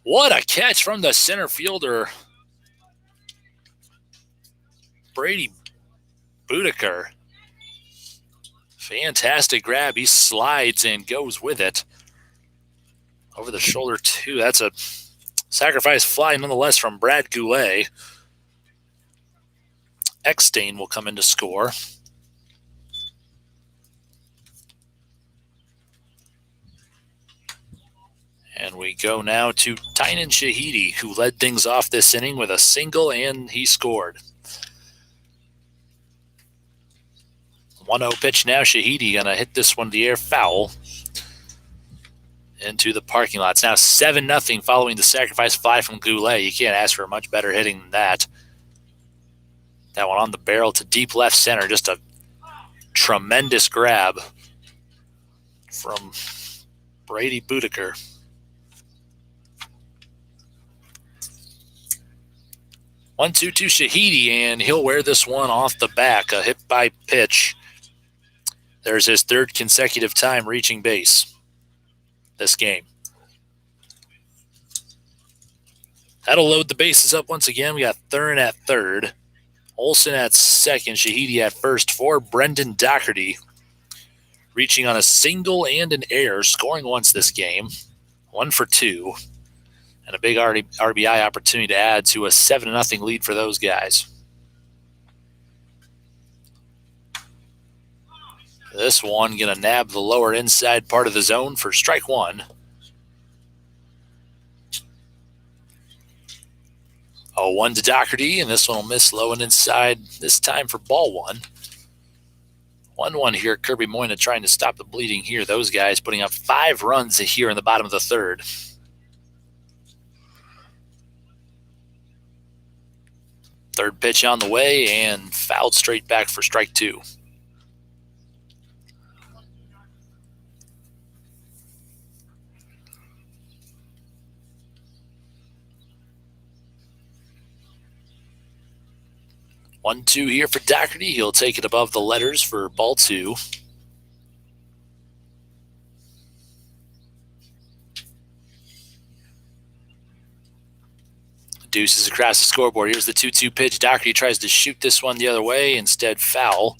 What a catch from the center fielder, Brady Boudicca. Fantastic grab. He slides and goes with it. Over the shoulder, too. That's a sacrifice fly, nonetheless, from Brad Goulet. Eckstein will come in to score. And we go now to Tynan Shahidi, who led things off this inning with a single, and he scored. 1-0 pitch now. Shahidi going to hit this one to the air, foul into the parking lot. It's now 7-0 following the sacrifice fly from Goulet. You can't ask for much better hitting than that. That one on the barrel to deep left center. Just a tremendous grab from Brady Boudicca. 1-2 to Shahidi, and he'll wear this one off the back. A hit by pitch. There's his third consecutive time reaching base this game. That'll load the bases up once again. We got Thurn at third, Olsen at second, Shahidi at first for Brendan Daugherty. Reaching on a single and an error, scoring once this game. 1 for 2. And a big RBI opportunity to add to a 7-0 lead for those guys. This one going to nab the lower inside part of the zone for strike one. 0-1 to Daugherty, and this one will miss low and inside this time for ball one. 1-1 here. Kirby Moyna trying to stop the bleeding here. Those guys putting up 5 runs here in the bottom of the third. Third pitch on the way and fouled straight back for strike two. One, two here for Daugherty. He'll take it above the letters for ball two. Deuces across the scoreboard. Here's the 2-2 pitch. Daugherty tries to shoot this one the other way. Instead, foul.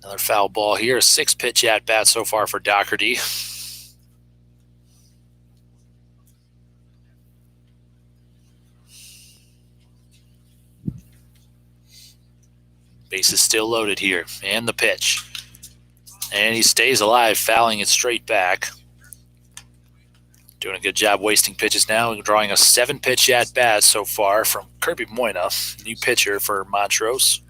Another foul ball here. 6-pitch at-bat so far for Daugherty. Base is still loaded here. And the pitch. And he stays alive, fouling it straight back. Doing a good job wasting pitches now. Drawing a 7-pitch at-bat so far from Kirby Moyna, new pitcher for Montrose.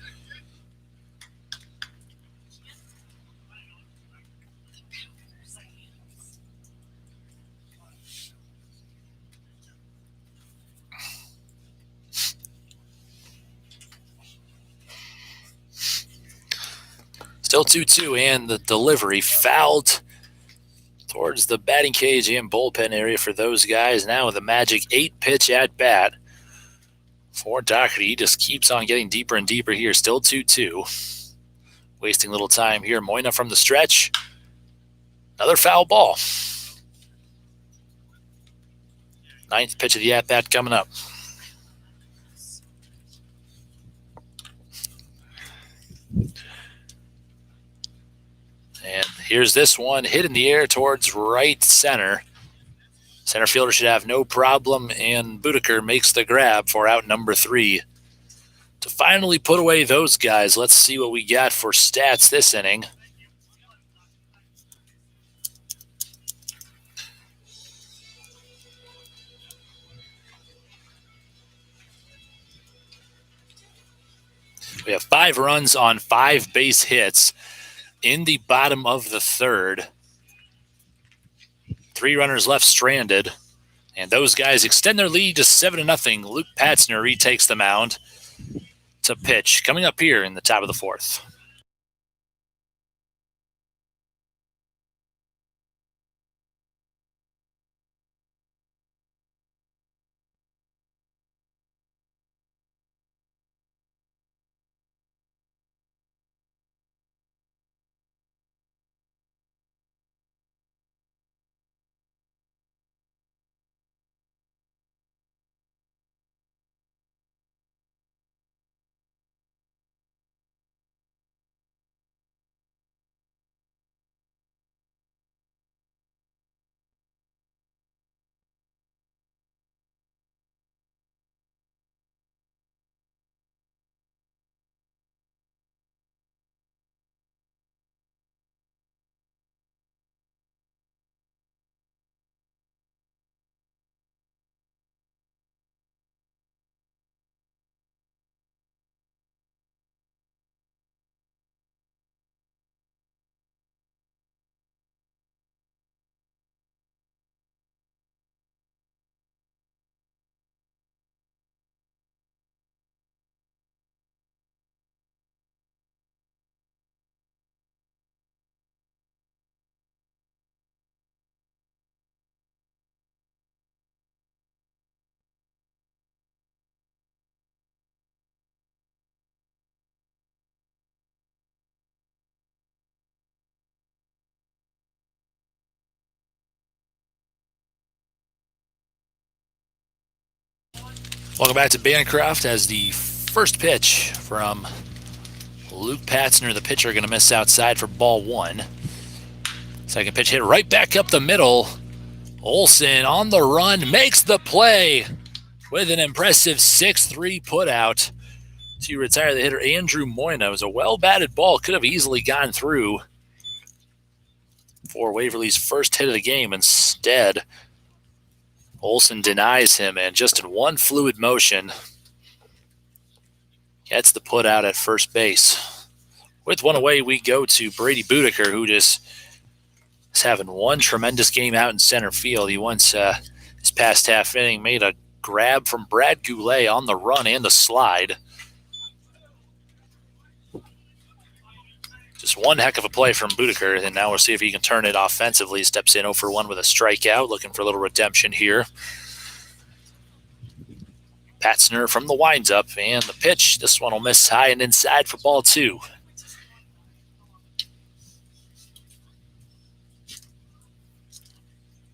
Still 2-2, and the delivery fouled towards the batting cage and bullpen area for those guys. Now with a magic 8-pitch at-bat for Daugherty. He just keeps on getting deeper and deeper here. Still 2-2. Wasting little time here. Moyna from the stretch. Another foul ball. 9th pitch of the at-bat coming up. And here's this one, hit in the air towards right center. Center fielder should have no problem, and Boudicca makes the grab for out number 3. To finally put away those guys, let's see what we got for stats this inning. We have 5 runs on 5 base hits in the bottom of the third. 3 runners left stranded, and those guys extend their lead to 7-0. Luke Patzner retakes the mound to pitch. Coming up here in the top of the 4th. Welcome back to Bancroft as the first pitch from Luke Patzner, the pitcher, going to miss outside for ball one. Second pitch hit right back up the middle. Olsen on the run, makes the play with an impressive 6-3 putout to retire the hitter Andrew Moyna. It was a well-batted ball, could have easily gone through for Waverly's first hit of the game. Instead, Olsen denies him, and just in one fluid motion, gets the putout at first base. With one away, we go to Brady Boudicca, who just is having one tremendous game out in center field. He once, his past half inning, made a grab from Brad Goulet on the run and the slide. Just one heck of a play from Boudicca, and now we'll see if he can turn it offensively. Steps in 0 for 1 with a strikeout, looking for a little redemption here. Patzner from the winds-up, and the pitch. This one will miss high and inside for ball two.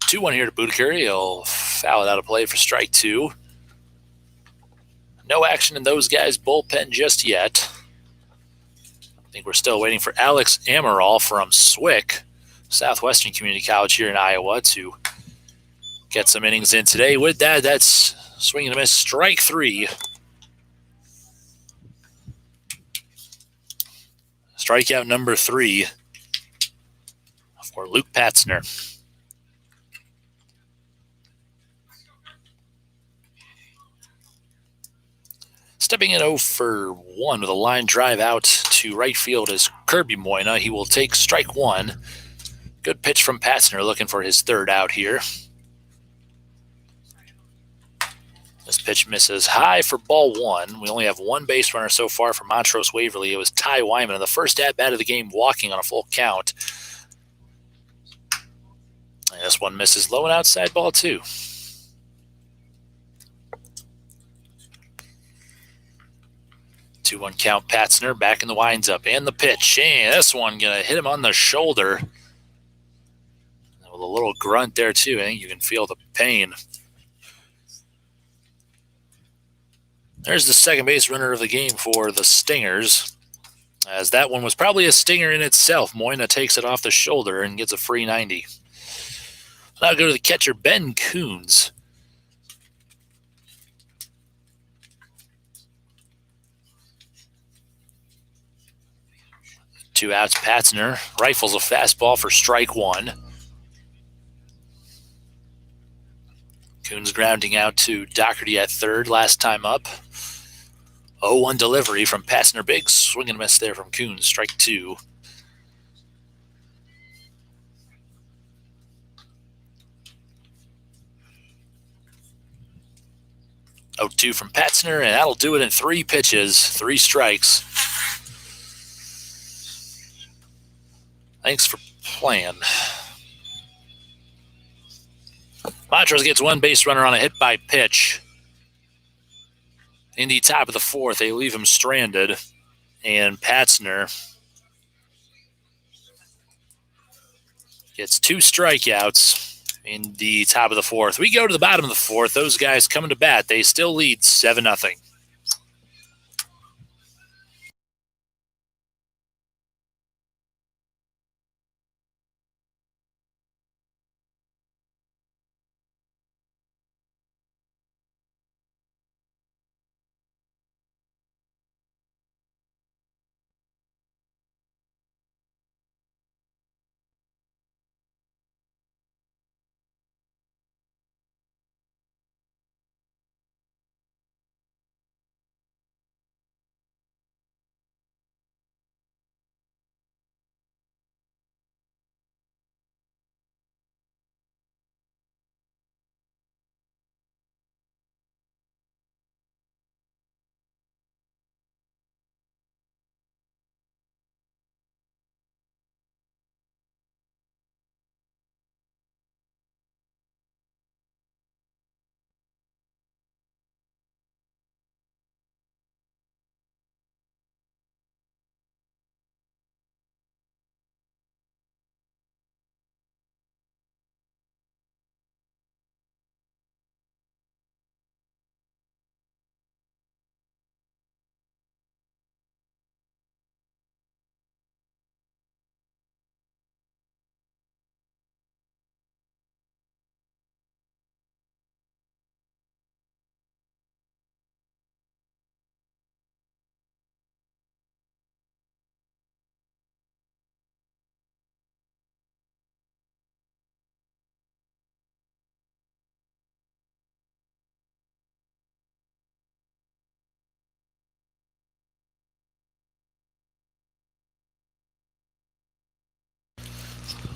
2-1 here to Boudicca. He'll foul it out of play for strike two. No action in those guys' bullpen just yet. I think we're still waiting for Alex Amaral from Swick, Southwestern Community College here in Iowa, to get some innings in today. With that, that's swing and a miss, strike three. Strikeout number 3 for Luke Patzner. Stepping in 0 for 1 with a line drive out to right field is Kirby Moyna. He will take strike one. Good pitch from Patzner, looking for his third out here. This pitch misses high for ball one. We only have one base runner so far for Montrose Waverly. It was Ty Wyman in the first at-bat of the game, walking on a full count. And this one misses low and outside, ball two. 2-1 count. Patzner back in the winds up, and the pitch. And this one going to hit him on the shoulder. With a little grunt there, too. I think you can feel the pain. There's the second base runner of the game for the Stingers, as that one was probably a stinger in itself. Moyna takes it off the shoulder and gets a free 90. Now go to the catcher, Ben Coons. Two outs, Patzner rifles a fastball for strike one. Coons grounding out to Daugherty at third, last time up. 0-1 delivery from Patzner. Big swing and miss there from Coons, strike two. Oh, 2 from Patzner, and that'll do it in 3 pitches, 3 strikes. Thanks for playing. Montrose gets one base runner on a hit by pitch. In the top of the fourth, they leave him stranded, and Patzner gets 2 strikeouts in the top of the fourth. We go to the bottom of the fourth. Those guys coming to bat. They still lead 7-0.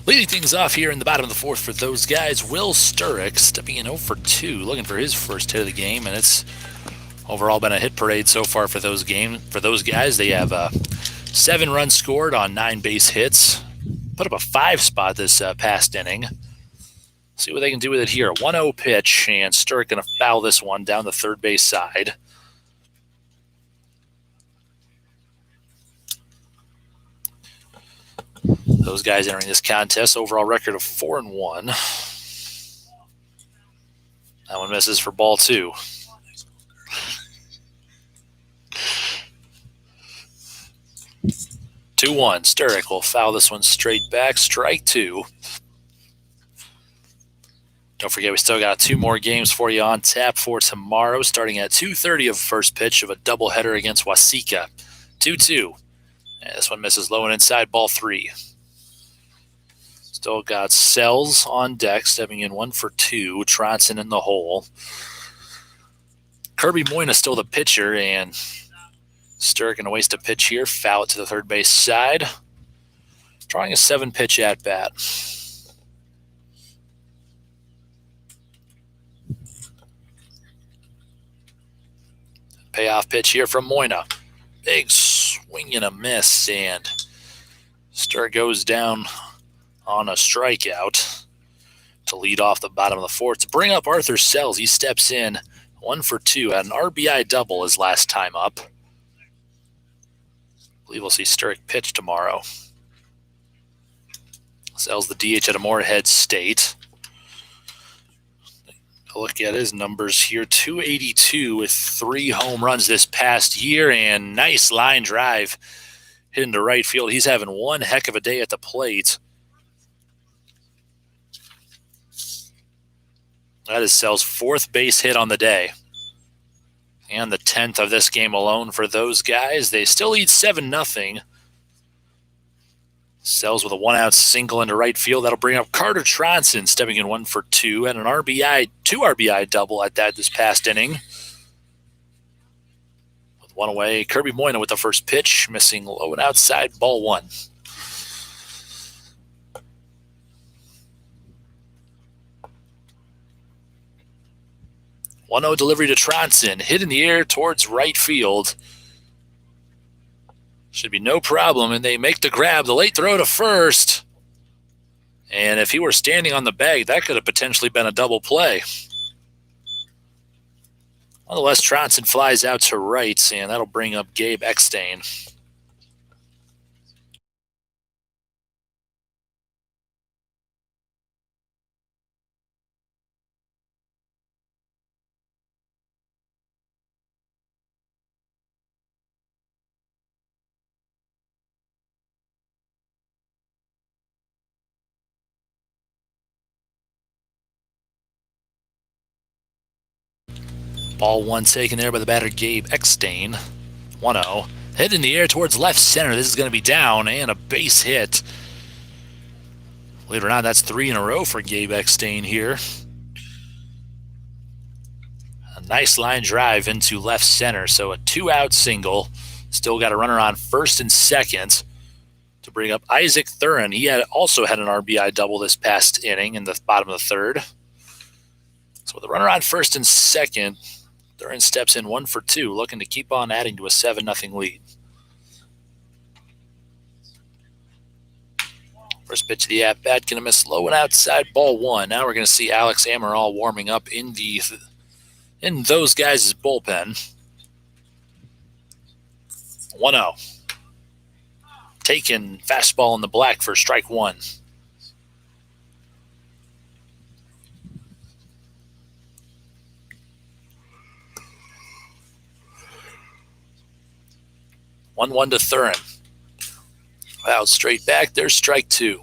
Leading things off here in the bottom of the fourth for those guys, Will Sturrock stepping in 0 for 2, looking for his first hit of the game, and it's overall been a hit parade so far for those guys. They have 7 runs scored on 9 base hits, put up a 5 spot this past inning. See what they can do with it here. 1-0 pitch, and Sturrock going to foul this one down the third base side. Those guys entering this contest, overall record of 4-1. That one misses for ball 2. 2-1. Sturrock will foul this one straight back. Strike 2. Don't forget, we still got 2 more games for you on tap for tomorrow, starting at 2:30 of first pitch of a doubleheader against Waseca. 2-2. And this one misses low and inside, ball 3. Still got Sells on deck, stepping in 1 for 2. Tronson in the hole. Kirby Moyna still the pitcher, and Sturrock going to waste a pitch here. Foul it to the third base side. Drawing a 7-pitch at bat. Payoff pitch here from Moyna. Big swing and a miss, and Sturrock goes down on a strikeout to lead off the bottom of the fourth. To bring up Arthur Sells, he steps in 1 for 2. Had an RBI double his last time up. I believe we'll see Sturrock pitch tomorrow. Sells the DH at a Moorhead State. Look at his numbers here. 282 with 3 home runs this past year, and nice line drive hit into right field. He's having one heck of a day at the plate. That is Sells' 4th base hit on the day, and the 10th of this game alone for those guys. They still lead 7-0. Sells with a 1-out single into right field. That'll bring up Carter Tronson, stepping in 1 for 2, and an RBI, 2 RBI double at that this past inning. With 1 away, Kirby Moyna with the first pitch, missing low and outside, ball 1. One 0 delivery to Tronson, hit in the air towards right field. Should be no problem, and they make the grab. The late throw to first. And if he were standing on the bag, that could have potentially been a double play. Nonetheless, Tronson flies out to right, and that'll bring up Gabe Eckstein. Ball 1 taken there by the batter, Gabe Eckstein. 1-0. Hit in the air towards left center. This is going to be down, and a base hit. Believe it or not, that's 3 in a row for Gabe Eckstein here. A nice line drive into left center, so a 2-out single. Still got a runner on first and second to bring up Isaac Thurin. He also had an RBI double this past inning in the bottom of the third. So with a runner on first and second, Thurin steps in 1 for 2, looking to keep on adding to a 7-0 lead. First pitch of the at-bat, going to miss low and outside, ball 1. Now we're going to see Alex Amaral warming up in those guys' bullpen. 1-0. Taken, fastball in the black for strike 1. One to Thurin. Out straight back. There's strike 2.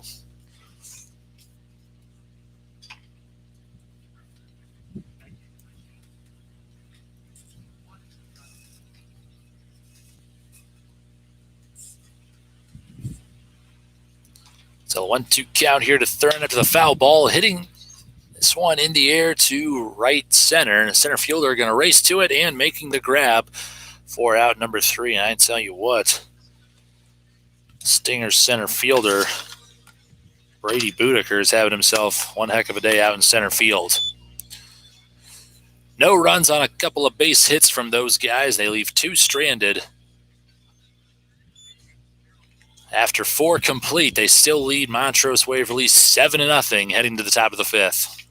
So 1-2 count here to Thurin after the foul ball, hitting this one in the air to right center. And the center fielder going to race to it and making the grab for out number 3. And I tell you what, Stingers center fielder Brady Boudicca is having himself one heck of a day out in center field. No runs on a couple of base hits from those guys. They leave 2 stranded. After 4 complete, they still lead Montrose Waverly 7-0 heading to the top of the 5th.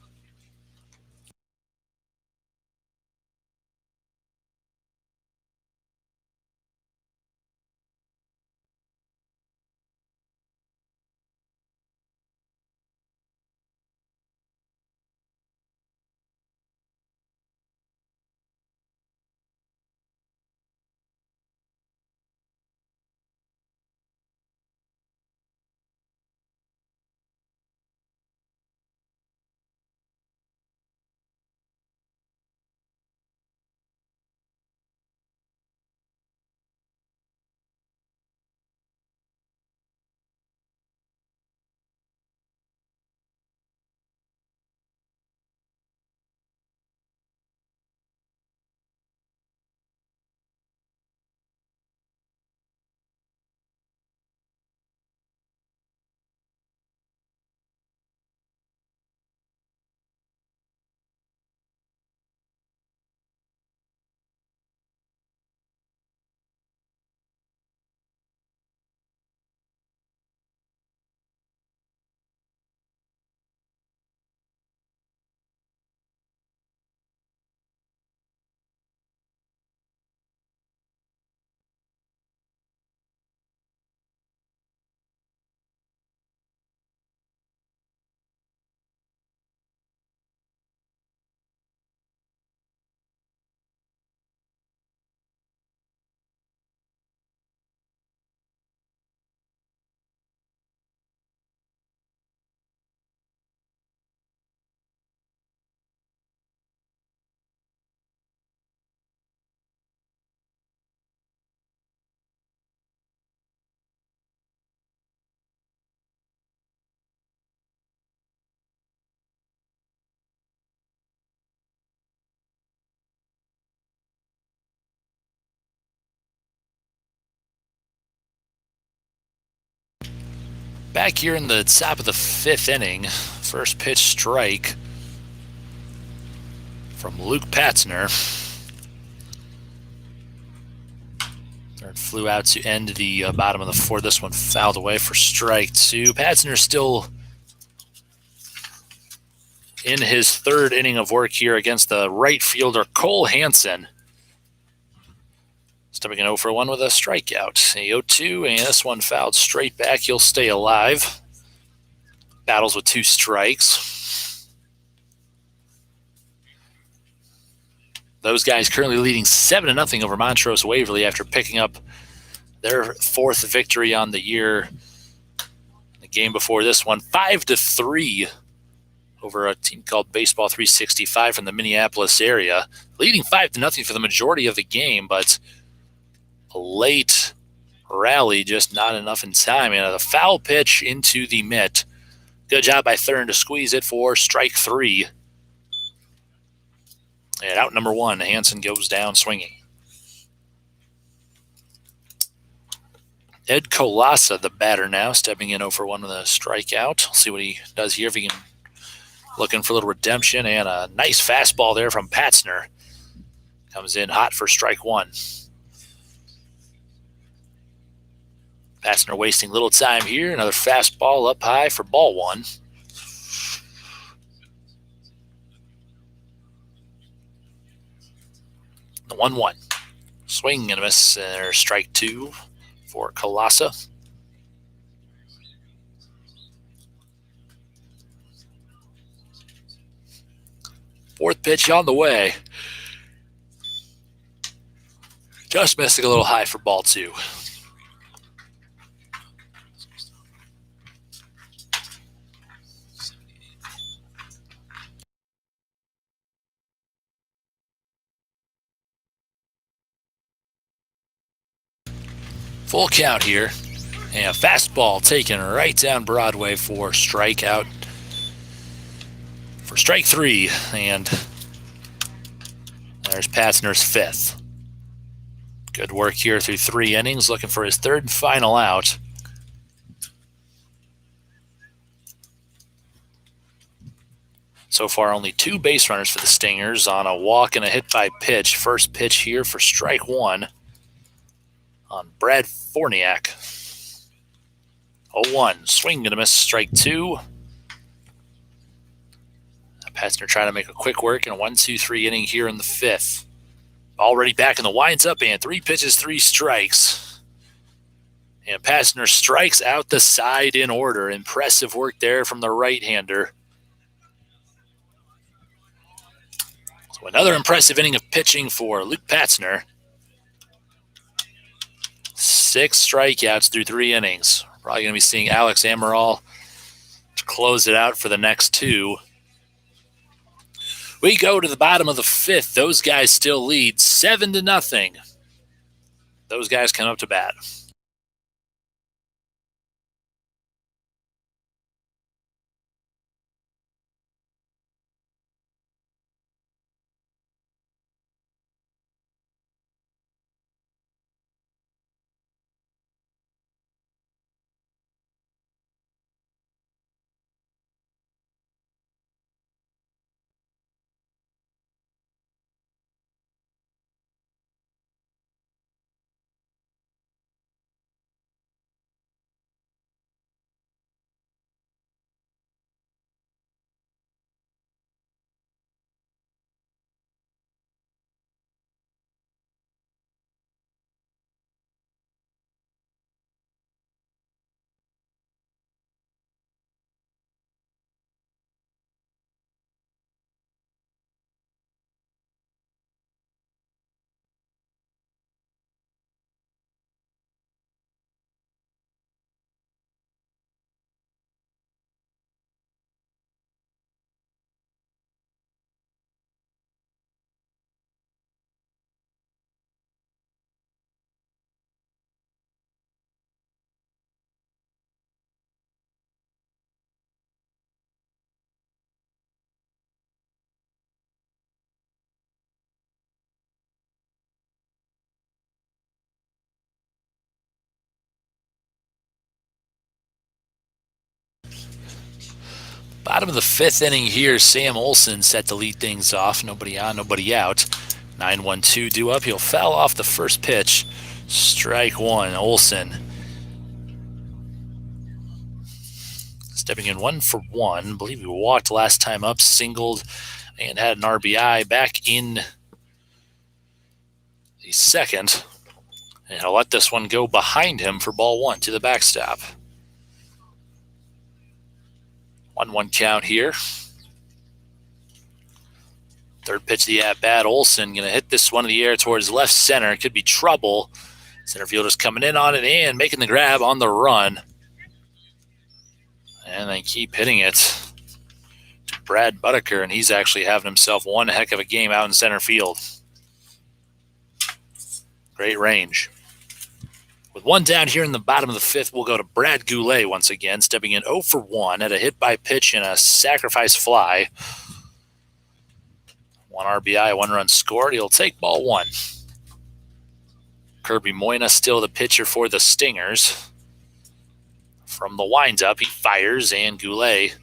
Back here in the top of the 5th inning, first pitch strike from Luke Patzner. Third flew out to end the bottom of the 4th. This one fouled away for strike 2. Patzner still in his 3rd inning of work here against the right fielder Cole Hansen. Stepping in 0 for 1 with a strikeout. A 0-2, and this one fouled straight back. He'll stay alive. Battles with 2 strikes. Those guys currently leading 7-0 over Montrose Waverly after picking up their 4th victory on the year. The game before this one, 5-3 over a team called Baseball 365 from the Minneapolis area. Leading 5-0 for the majority of the game, but a late rally, just not enough in time. And a foul pitch into the mitt. Good job by Thurn to squeeze it for strike 3. And out number 1, Hansen goes down swinging. Ed Colasa, the batter now, stepping in 0 for 1 with a strikeout. We'll see what he does here, if he can, looking for a little redemption. And a nice fastball there from Patzner. Comes in hot for strike 1. Patzner wasting little time here. Another fastball up high for ball 1. The 1-1. Swing and a miss. There's strike 2 for Colasa. Fourth pitch on the way. Just missing a little high for ball 2. Full count here. And a fastball taken right down Broadway for strikeout. For strike 3. And there's Patzner's 5th. Good work here through 3 innings. Looking for his 3rd and final out. So far, only 2 base runners for the Stingers on a walk and a hit by pitch. First pitch here for strike 1 on Brad Forniak. 0-1, swing and a miss, strike 2. Pastner trying to make a quick work in a 1-2-3 inning here in the 5th. Already back in the winds up and 3 pitches, 3 strikes. And Pastner strikes out the side in order. Impressive work there from the right-hander. So another impressive inning of pitching for Luke Pastner. 6 strikeouts through 3 innings. Probably going to be seeing Alex Amaral to close it out for the next 2. We go to the bottom of the 5th. Those guys still lead 7-0. Those guys come up to bat. Bottom of the 5th inning here, Sam Olsen set to lead things off. Nobody on, nobody out. 9-1-2 due up. He'll foul off the first pitch. Strike 1, Olsen. Stepping in 1 for 1. I believe he walked last time up, singled, and had an RBI back in the 2nd. And he'll let this one go behind him for ball 1 to the backstop. 1-1 count here. Third pitch of the at-bat. Olsen going to hit this one in the air towards left center. It could be trouble. Center fielder's coming in on it and making the grab on the run. And they keep hitting it to Brad Boudicca, and he's actually having himself one heck of a game out in center field. Great range. With 1 down here in the bottom of the 5th, we'll go to Brad Goulet once again, stepping in 0 for 1 at a hit by pitch and a sacrifice fly. 1 RBI, 1 run scored. He'll take ball 1. Kirby Moyna still the pitcher for the Stingers. From the windup, he fires, and Goulet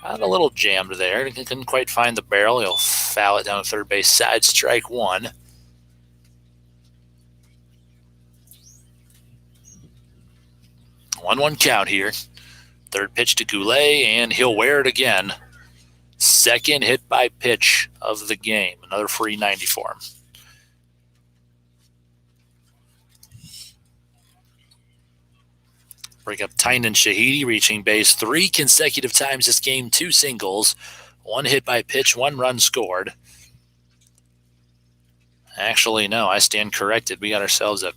got a little jammed there. He couldn't quite find the barrel. He'll foul it down to third base side, strike 1. 1-1 count here. Third pitch to Goulet, and he'll wear it again. Second hit by pitch of the game. Another free 90 for him. Bring up Tynan Shahidi, reaching base 3 consecutive times this game, 2 singles, 1 hit by pitch, 1 run scored. Actually, no, I stand corrected. We got ourselves a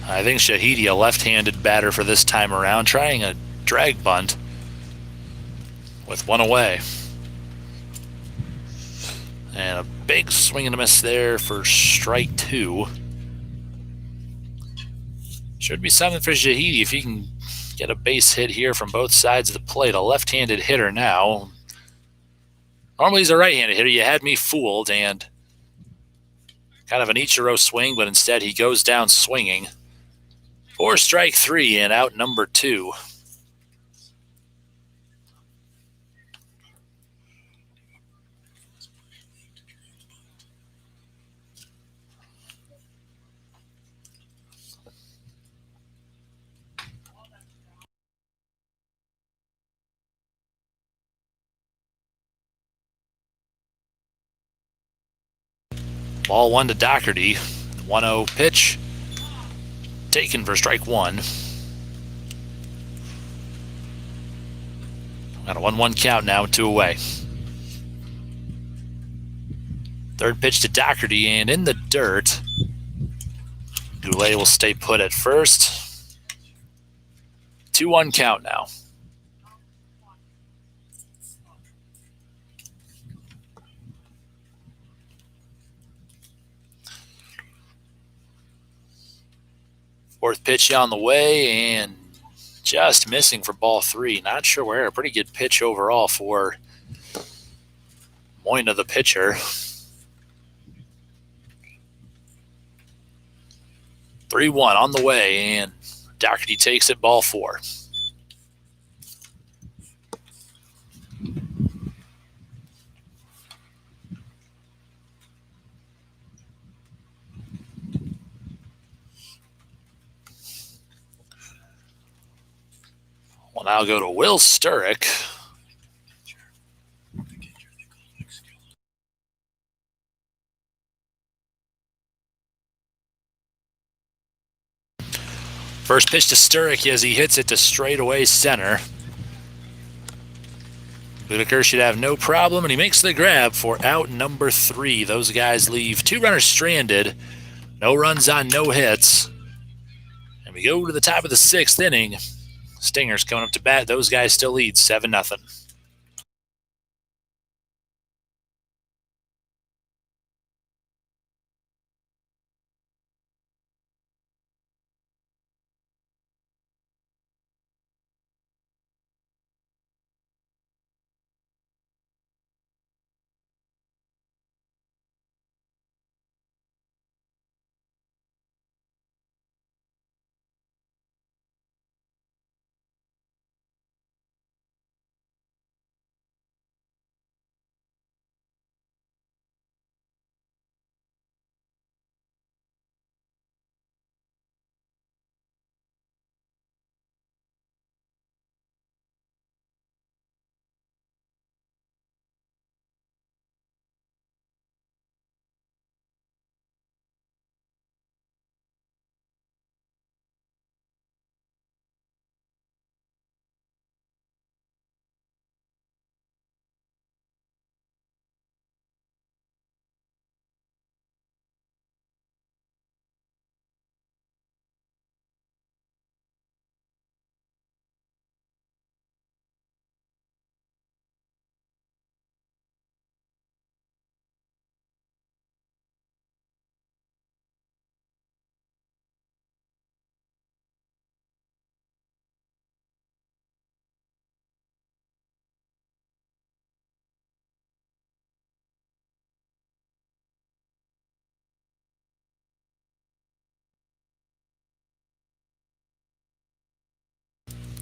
I think Shahidi, a left-handed batter for this time around, trying a drag bunt with 1 away. And a big swing and a miss there for strike 2. Should be something for Shahidi if he can get a base hit here from both sides of the plate. A left-handed hitter now. Normally he's a right-handed hitter. You had me fooled, and Kind of an Ichiro swing, but instead he goes down swinging. 4 strike 3 and out number 2. Ball 1 to Daugherty. 1-0 pitch. Taken for strike 1. Got a 1-1 count now, 2 away. Third pitch to Daugherty, and in the dirt. Goulet will stay put at first. 2-1 count now. Fourth pitch on the way, and just missing for ball 3. Not sure where. A pretty good pitch overall for Moina, the pitcher. 3-1 on the way, and Daugherty takes it, ball 4. We'll now go to Will Sturrock. First pitch to Sturrock as he hits it to straightaway center. Boudicca should have no problem, and he makes the grab for out number 3. Those guys leave 2 runners stranded. No runs on no hits. And we go to the top of the 6th inning. Stingers coming up to bat. Those guys still lead 7-0.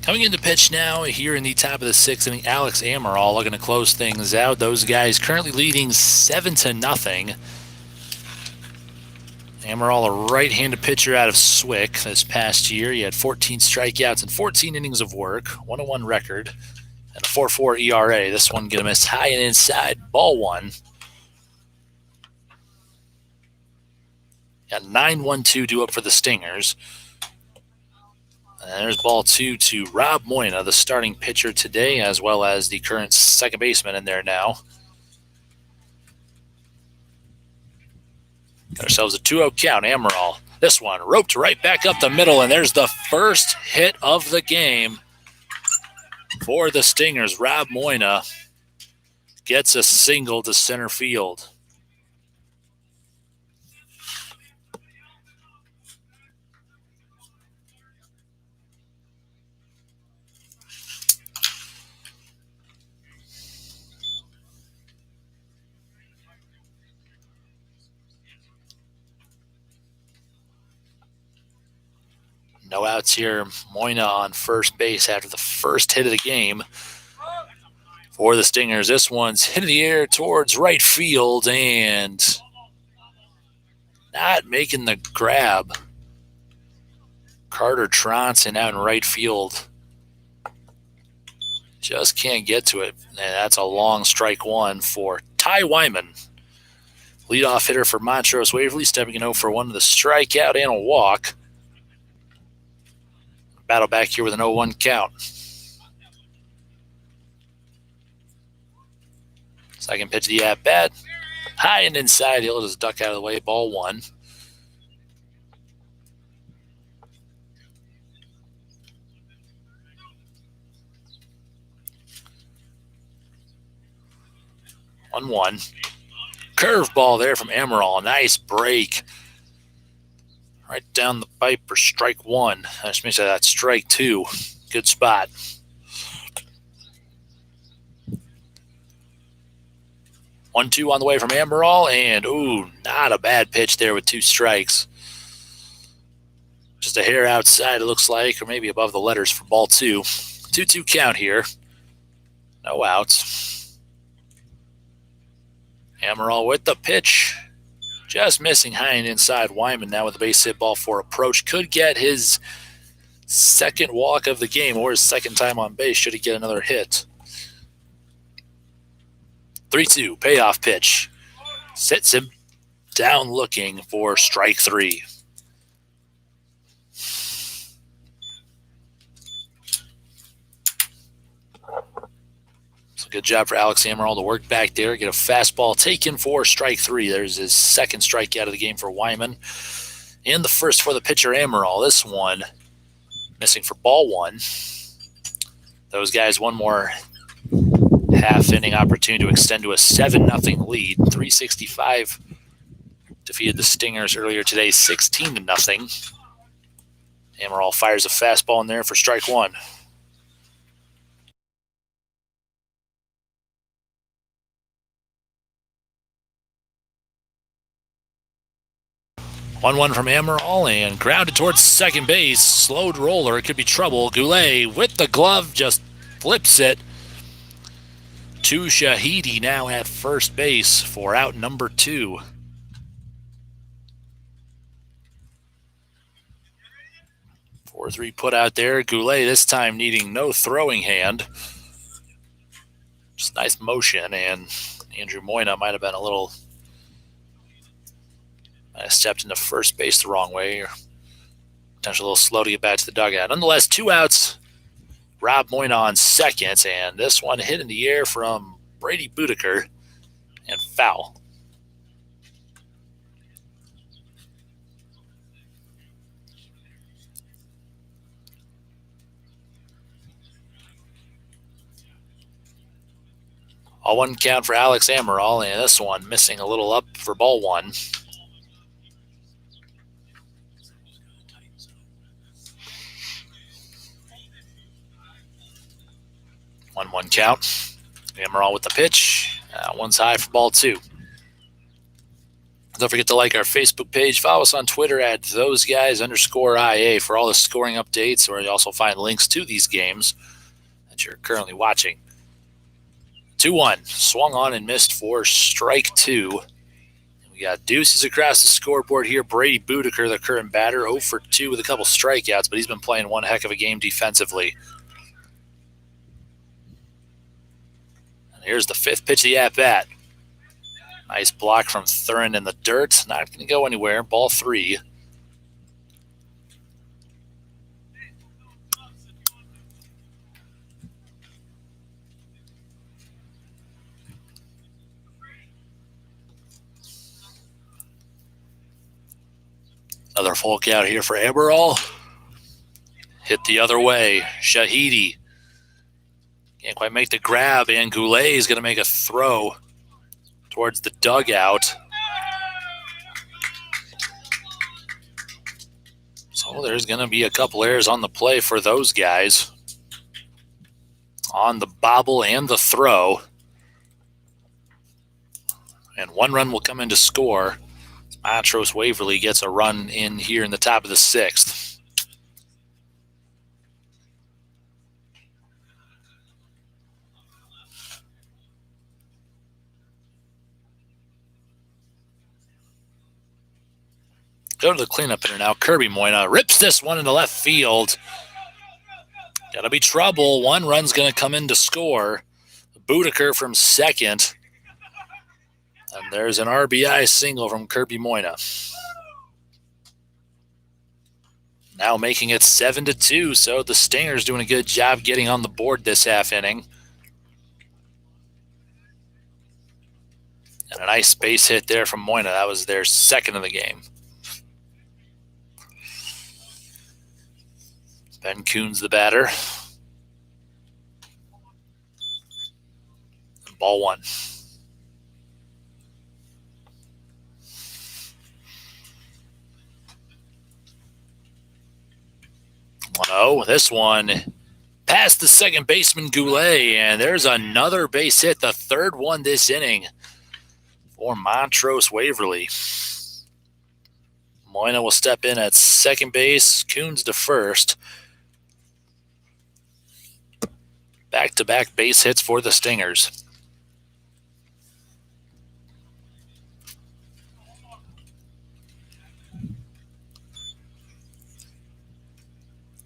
Coming into pitch now here in the top of the 6th inning, Alex Amaral looking to close things out. Those guys currently leading 7-0. Amaral, a right-handed pitcher out of Swick this past year. He had 14 strikeouts and 14 innings of work, 1-1 record, and a 4.4 ERA. This one going to miss high and inside, ball 1. Got 9-1-2 due up for the Stingers. And there's ball 2 to Rob Moina, the starting pitcher today, as well as the current second baseman in there now. Got ourselves a 2-0 count. Amaral, this one roped right back up the middle, and there's the first hit of the game for the Stingers. Rob Moina gets a single to center field. No outs here. Moina on first base after the first hit of the game for the Stingers. This one's hit in the air towards right field and not making the grab. Carter Tronson out in right field. Just can't get to it. And that's a long strike one for Ty Wyman. Leadoff hitter for Montrose Waverly, stepping in 0 for 1 with a strikeout and a walk. Battle back here with an 0-1 count. Second pitch of the at-bat. High and inside. He'll just duck out of the way. Ball 1. One. Curveball there from Emerald. Nice break. Right down the pipe for strike 1. I just missed that. Strike 2. Good spot. One, 2 on the way from Emerald, and not a bad pitch there with 2 strikes. Just a hair outside, it looks like, or maybe above the letters for ball 2. 2-2 count here. No outs. Emerald with the pitch. Just missing high and inside. Wyman now with a base hit, ball 4 approach. Could get his second walk of the game or his second time on base should he get another hit. 3-2, payoff pitch. Sits him down looking for strike 3. So good job for Alex Emerald to work back there, get a fastball taken for strike 3. There's his second strikeout of the game for Wyman. And the first for the pitcher Emerald. This one missing for ball 1. Those guys one more half-inning opportunity to extend to a 7-0 lead. 365 defeated the Stingers earlier today, 16-0. Emerald fires a fastball in there for strike 1. 1-1 from Emerald and grounded towards second base. Slowed roller. It could be trouble. Goulet with the glove just flips it to Shahidi now at first base for out number 2. Four 3 put out there. Goulet this time needing no throwing hand. Just nice motion, and Andrew Moina might have been a little stepped into first base the wrong way, or potentially a little slow to get back to the dugout. Nonetheless, 2 outs. Rob Moina on second, and this one hit in the air from Brady Boudicca and foul. A 1 count for Alex Emerald, and this one missing a little up for ball 1. 1-1 count. Emerald with the pitch. One's high for ball 2. Don't forget to like our Facebook page. Follow us on Twitter at @thoseguys_IA for all the scoring updates, where you also find links to these games that you're currently watching. 2-1. Swung on and missed for strike 2. We got deuces across the scoreboard here. Brady Boudicca, the current batter, 0 for 2 with a couple strikeouts, but he's been playing one heck of a game defensively. Here's the 5th pitch of the at-bat. Nice block from Thurin in the dirt. Not going to go anywhere. Ball 3. Another full count here for Eberl. Hit the other way. Shahidi can't quite make the grab, and Goulet is going to make a throw towards the dugout. So there's going to be a couple errors on the play for those guys on the bobble and the throw. And 1 run will come in to score. Montrose Waverly gets a run in here in the top of the 6th. Go to the cleanup hitter now. Kirby Moyna rips this one into left field. Gotta be trouble. One run's going to come in to score. Boudicca from second. And there's an RBI single from Kirby Moyna. Now making it 7-2, so the Stingers doing a good job getting on the board this half inning. And a nice base hit there from Moyna. That was their second of the game. Ben Coons the batter. Ball one. 1-0. This one past the second baseman Goulet, and there's another base hit, the third one this inning for Montrose Waverly. Moyna will step in at second base, Coons to first. Back-to-back base hits for the Stingers.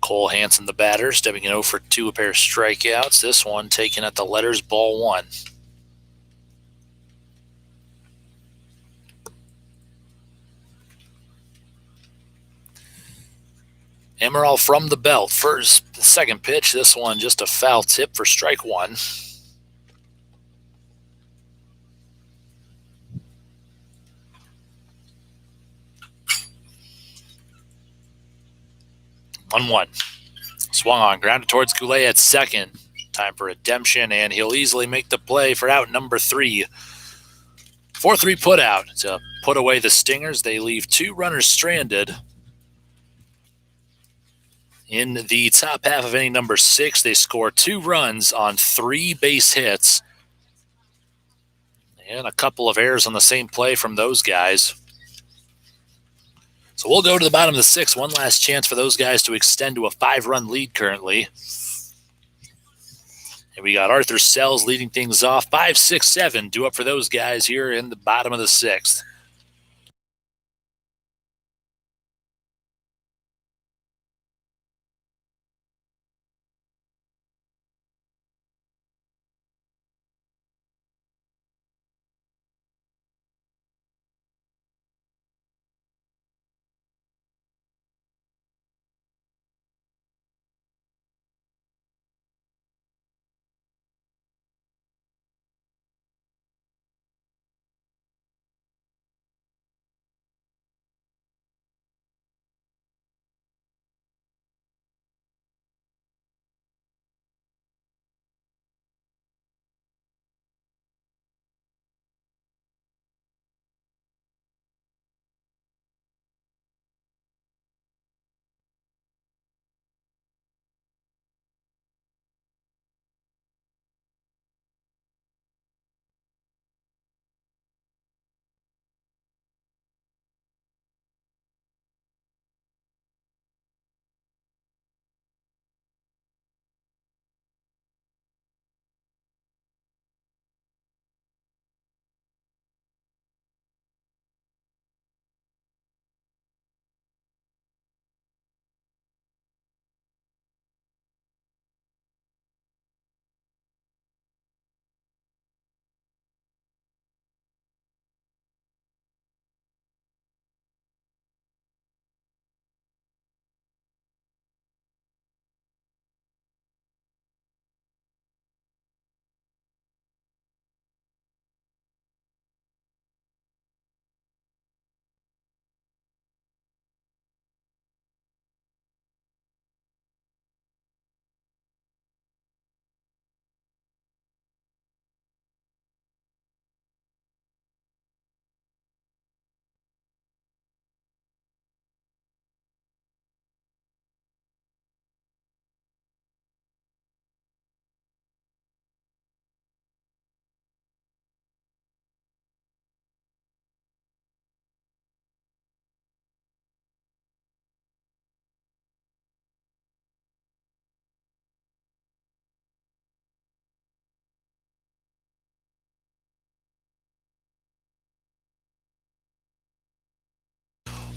Cole Hansen, the batter, stepping in 0 for 2, a pair of strikeouts. This one taken at the letters, ball one. Emerald from the belt. First, the second pitch. This one just a foul tip for strike one. One. Swung on, grounded towards Goulet at second. Time for redemption, and he'll easily make the play for out number 3. 4-3 put out to put away the Stingers. They leave 2 runners stranded. In the top half of inning number 6, they score 2 runs on 3 base hits. And a couple of errors on the same play from those guys. So we'll go to the bottom of the 6th. One last chance for those guys to extend to a 5-run lead currently. And we got Arthur Sells leading things off. 5, 6, 7 due up for those guys here in the bottom of the 6th.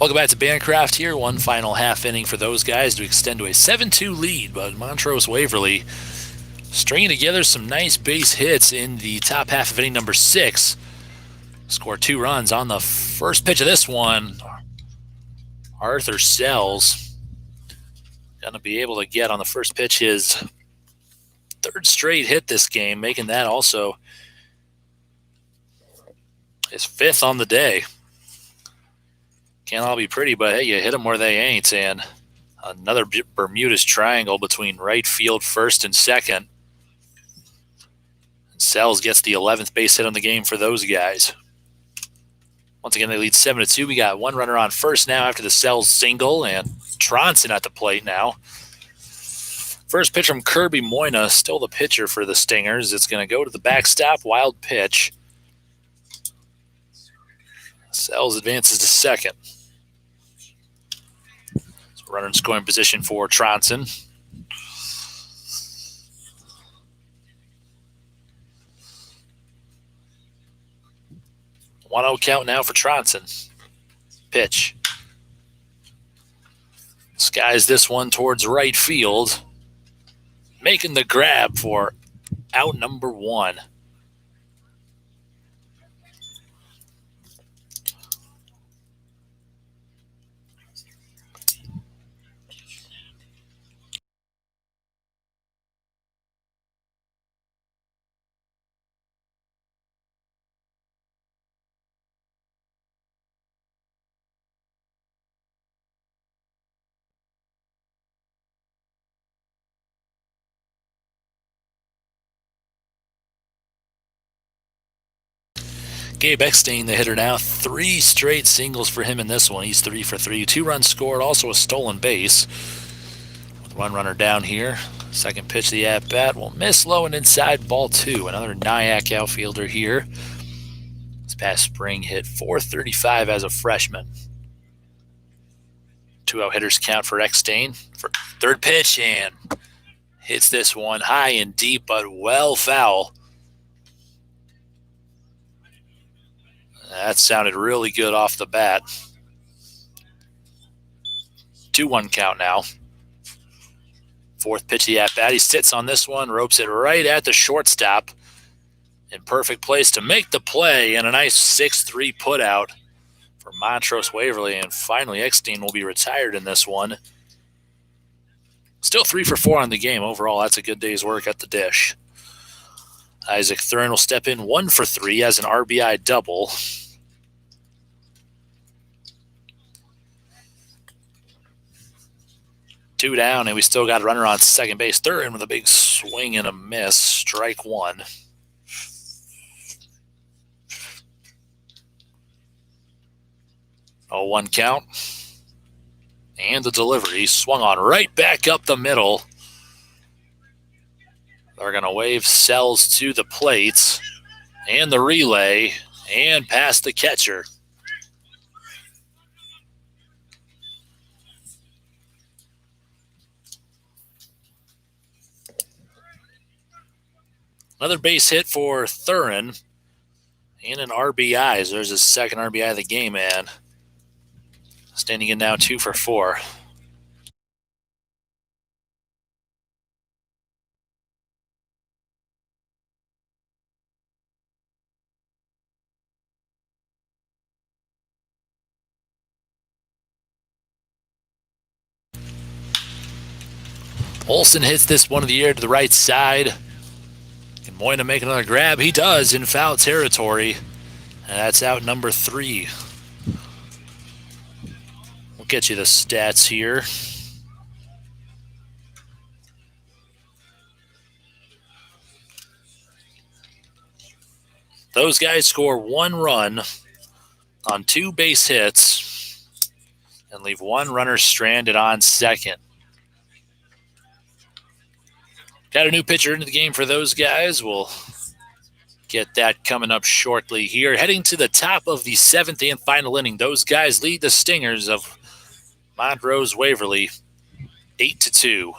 Welcome back to Bancroft here. One final half inning for those guys to extend to a 7-2 lead, but Montrose Waverly stringing together some nice base hits in the top half of inning number 6. Scored 2 runs on the first pitch of this one. Arthur Sells going to be able to get on the first pitch his 3rd straight hit this game, making that also his 5th on the day. Can't all be pretty, but hey, you hit them where they ain't. And another Bermuda's triangle between right field, first, and second. And Sells gets the 11th base hit on the game for those guys. Once again, they lead 7-2. We got 1 runner on first now after the Sells single, and Tronson at the plate now. First pitch from Kirby Moyna, still the pitcher for the Stingers. It's going to go to the backstop, wild pitch. Sells advances to second. Runner in scoring position for Tronson. 1-0 count now for Tronson. Pitch. Skies this one towards right field. Making the grab for out number 1. Gabe Eckstein, the hitter now. 3 straight singles for him in this one. He's 3 for 3. 2 runs scored, also a stolen base. With 1 runner down here. Second pitch of the at-bat will miss low and inside, ball 2. Another Nyack outfielder here. This past spring hit .435 as a freshman. 2-0 hitters count for Eckstein. For third pitch, and hits this one high and deep, but well foul. That sounded really good off the bat. 2-1 count now. Fourth pitch of the at-bat. He sits on this one, ropes it right at the shortstop. In perfect place to make the play, and a nice 6-3 putout for Montrose Waverly. And finally, Eckstein will be retired in this one. Still 3 for 4 on the game. Overall, that's a good day's work at the dish. Isaac Thurin will step in 1 for 3 as an RBI double. Two down, and we still got a runner on second base. Thurin with a big swing and a miss. Strike 1. Oh, 1 count. And the delivery swung on right back up the middle. They're going to wave Sells to the plate. And the relay. And past the catcher. Another base hit for Thurin. And an RBI. So there's his second RBI of the game, man. Standing in now 2 for 4. Olsen hits this one in the air to the right side. Can Moyna make another grab? He does in foul territory. And that's out number 3. We'll get you the stats here. Those guys score 1 run on 2 base hits and leave 1 runner stranded on second. Got a new pitcher into the game for those guys. We'll get that coming up shortly here. Heading to the top of the 7th and final inning. Those guys lead the Stingers of Montrose Waverly 8-2.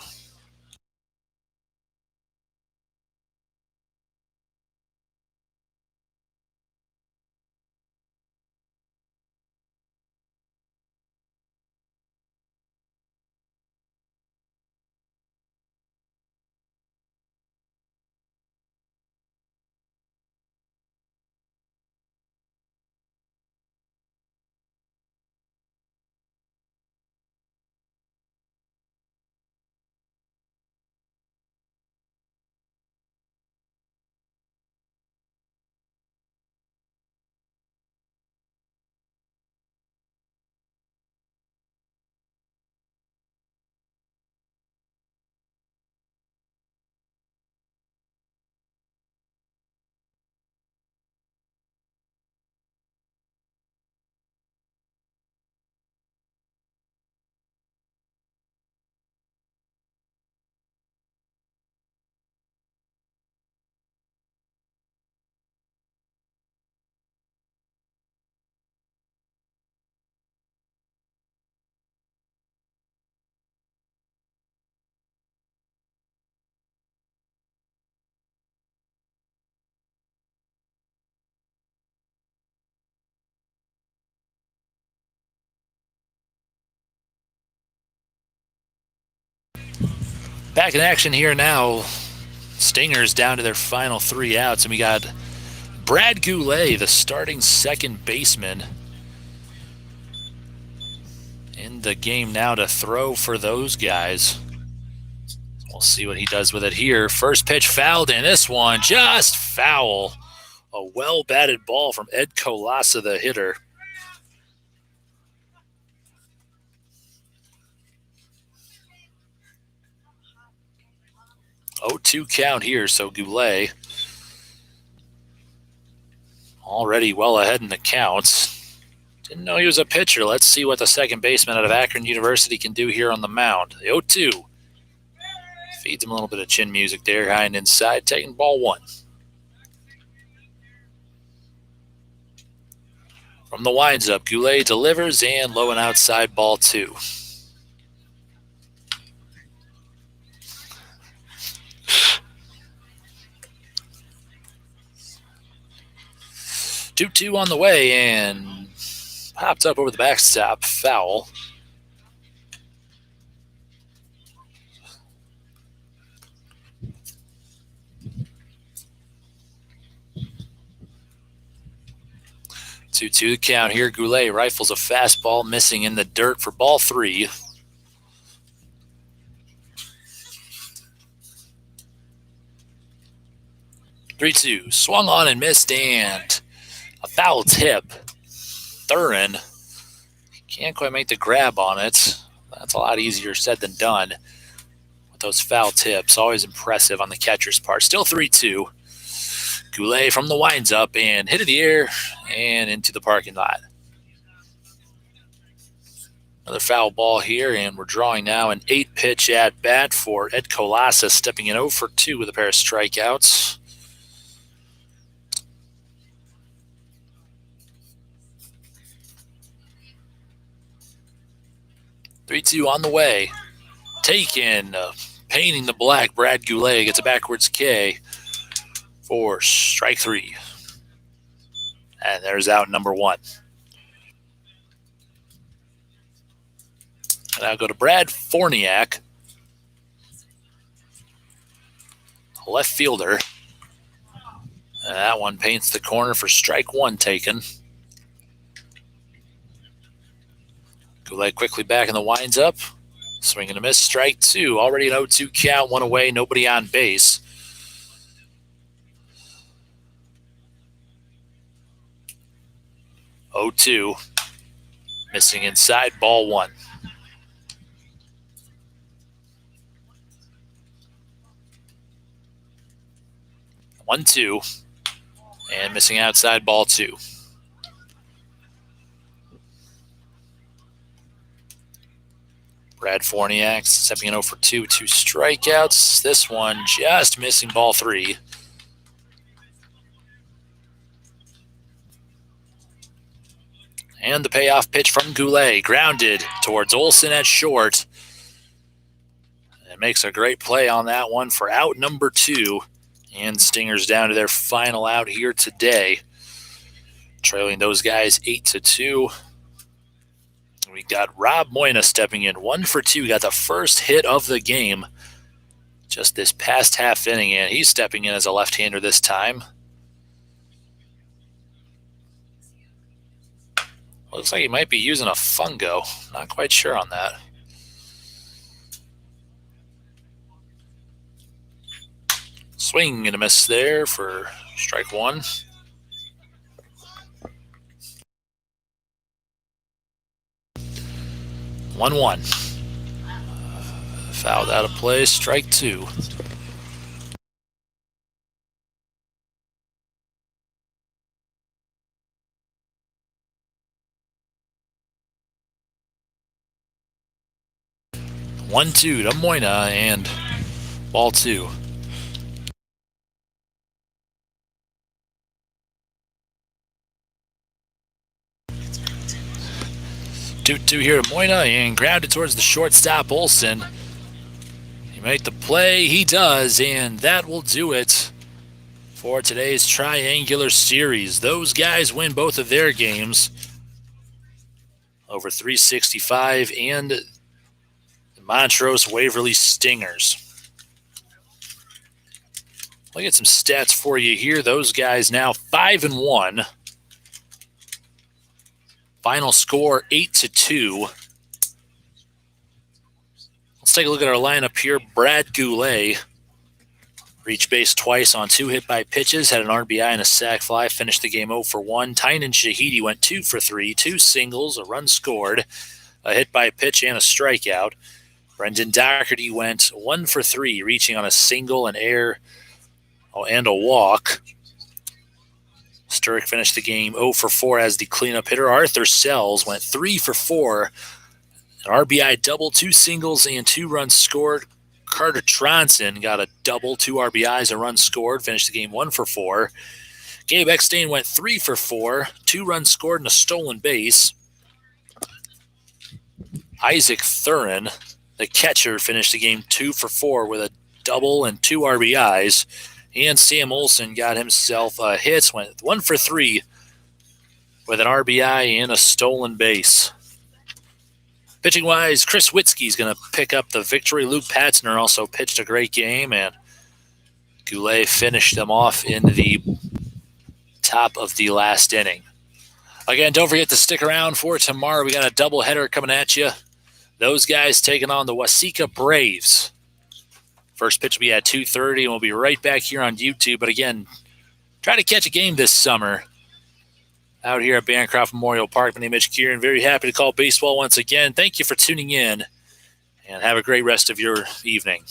Back in action here now. Stingers down to their final 3 outs, and we got Brad Goulet, the starting second baseman, in the game now to throw for those guys. We'll see what he does with it here. First pitch fouled, and this one just foul. A well-batted ball from Ed Colasa, the hitter. Oh, 2 count here, so Goulet already well ahead in the counts. Didn't know he was a pitcher. Let's see what the second baseman out of Akron University can do here on the mound. The 0-2. Feeds him a little bit of chin music there, high and inside, taking ball 1. From the winds up, Goulet delivers, and low and outside, ball 2. Two on the way, and popped up over the backstop, foul. Two count here. Goulet rifles a fastball, missing in the dirt for ball 3. Three-two, swung on and missed, and a foul tip. Thurin can't quite make the grab on it. That's a lot easier said than done with those foul tips. Always impressive on the catcher's part. Still 3-2. Goulet from the winds up and hit in the air and into the parking lot. Another foul ball here, and we're drawing now an 8-pitch at bat for Ed Colasa, stepping in 0 for 2 with a pair of strikeouts. Three-two on the way. Taken, painting the black. Brad Goulet gets a backwards K for strike 3. And there's out number 1. And I'll go to Brad Forniak, left fielder. And that one paints the corner for strike 1 taken. Goulet quickly back in the winds up. Swing and a miss, strike 2. Already an 0-2 count, 1 away, nobody on base. Oh-2, missing inside, ball 1. One-two, and missing outside, ball 2. Brad Forniak stepping in 0 for 2, 2 strikeouts. This one just missing, ball 3. And the payoff pitch from Goulet, grounded towards Olsen at short. And makes a great play on that one for out number 2. And Stingers down to their final out here today, trailing those guys 8-2. We got Rob Moyna stepping in 1 for 2. Got the first hit of the game just this past half inning, and he's stepping in as a left-hander this time. Looks like he might be using a fungo. Not quite sure on that. Swing and a miss there for strike 1. One. Fouled out of play, strike 2. 1-2 to Moyna, and ball 2. Two here to Moyna, and grounded towards the shortstop, Olsen. He made the play, he does, and that will do it for today's triangular series. Those guys win both of their games over 365 and the Montrose Waverly Stingers. I'll get some stats for you here. Those guys now 5-1. Final score 8-2. Let's take a look at our lineup here. Brad Goulet reached base twice on 2 hit-by pitches, had an RBI and a sac fly, finished the game 0 for 1. Tynan Shahidi went 2 for 3, 2 singles, a run scored, a hit-by pitch, and a strikeout. Brendan Daugherty went 1 for 3, reaching on a single, an error, and a walk. Sturrock finished the game 0 for 4 as the cleanup hitter. Arthur Sells went 3 for 4, an RBI double, 2 singles, and 2 runs scored. Carter Tronson got a double, 2 RBIs, a run scored, finished the game 1 for 4. Gabe Eckstein went 3 for 4, 2 runs scored and a stolen base. Isaac Thurin, the catcher, finished the game 2 for 4 with a double and 2 RBIs. And Sam Olsen got himself a hit, went 1 for 3 with an RBI and a stolen base. Pitching-wise, Chris Witzke is going to pick up the victory. Luke Patzner also pitched a great game, and Goulet finished them off in the top of the last inning. Again, don't forget to stick around for tomorrow. We got a doubleheader coming at you. Those guys taking on the Waseca Braves. First pitch will be at 2:30, and we'll be right back here on YouTube. But again, try to catch a game this summer out here at Bancroft Memorial Park. My name is Mitch Kieran. Very happy to call baseball once again. Thank you for tuning in, and have a great rest of your evening.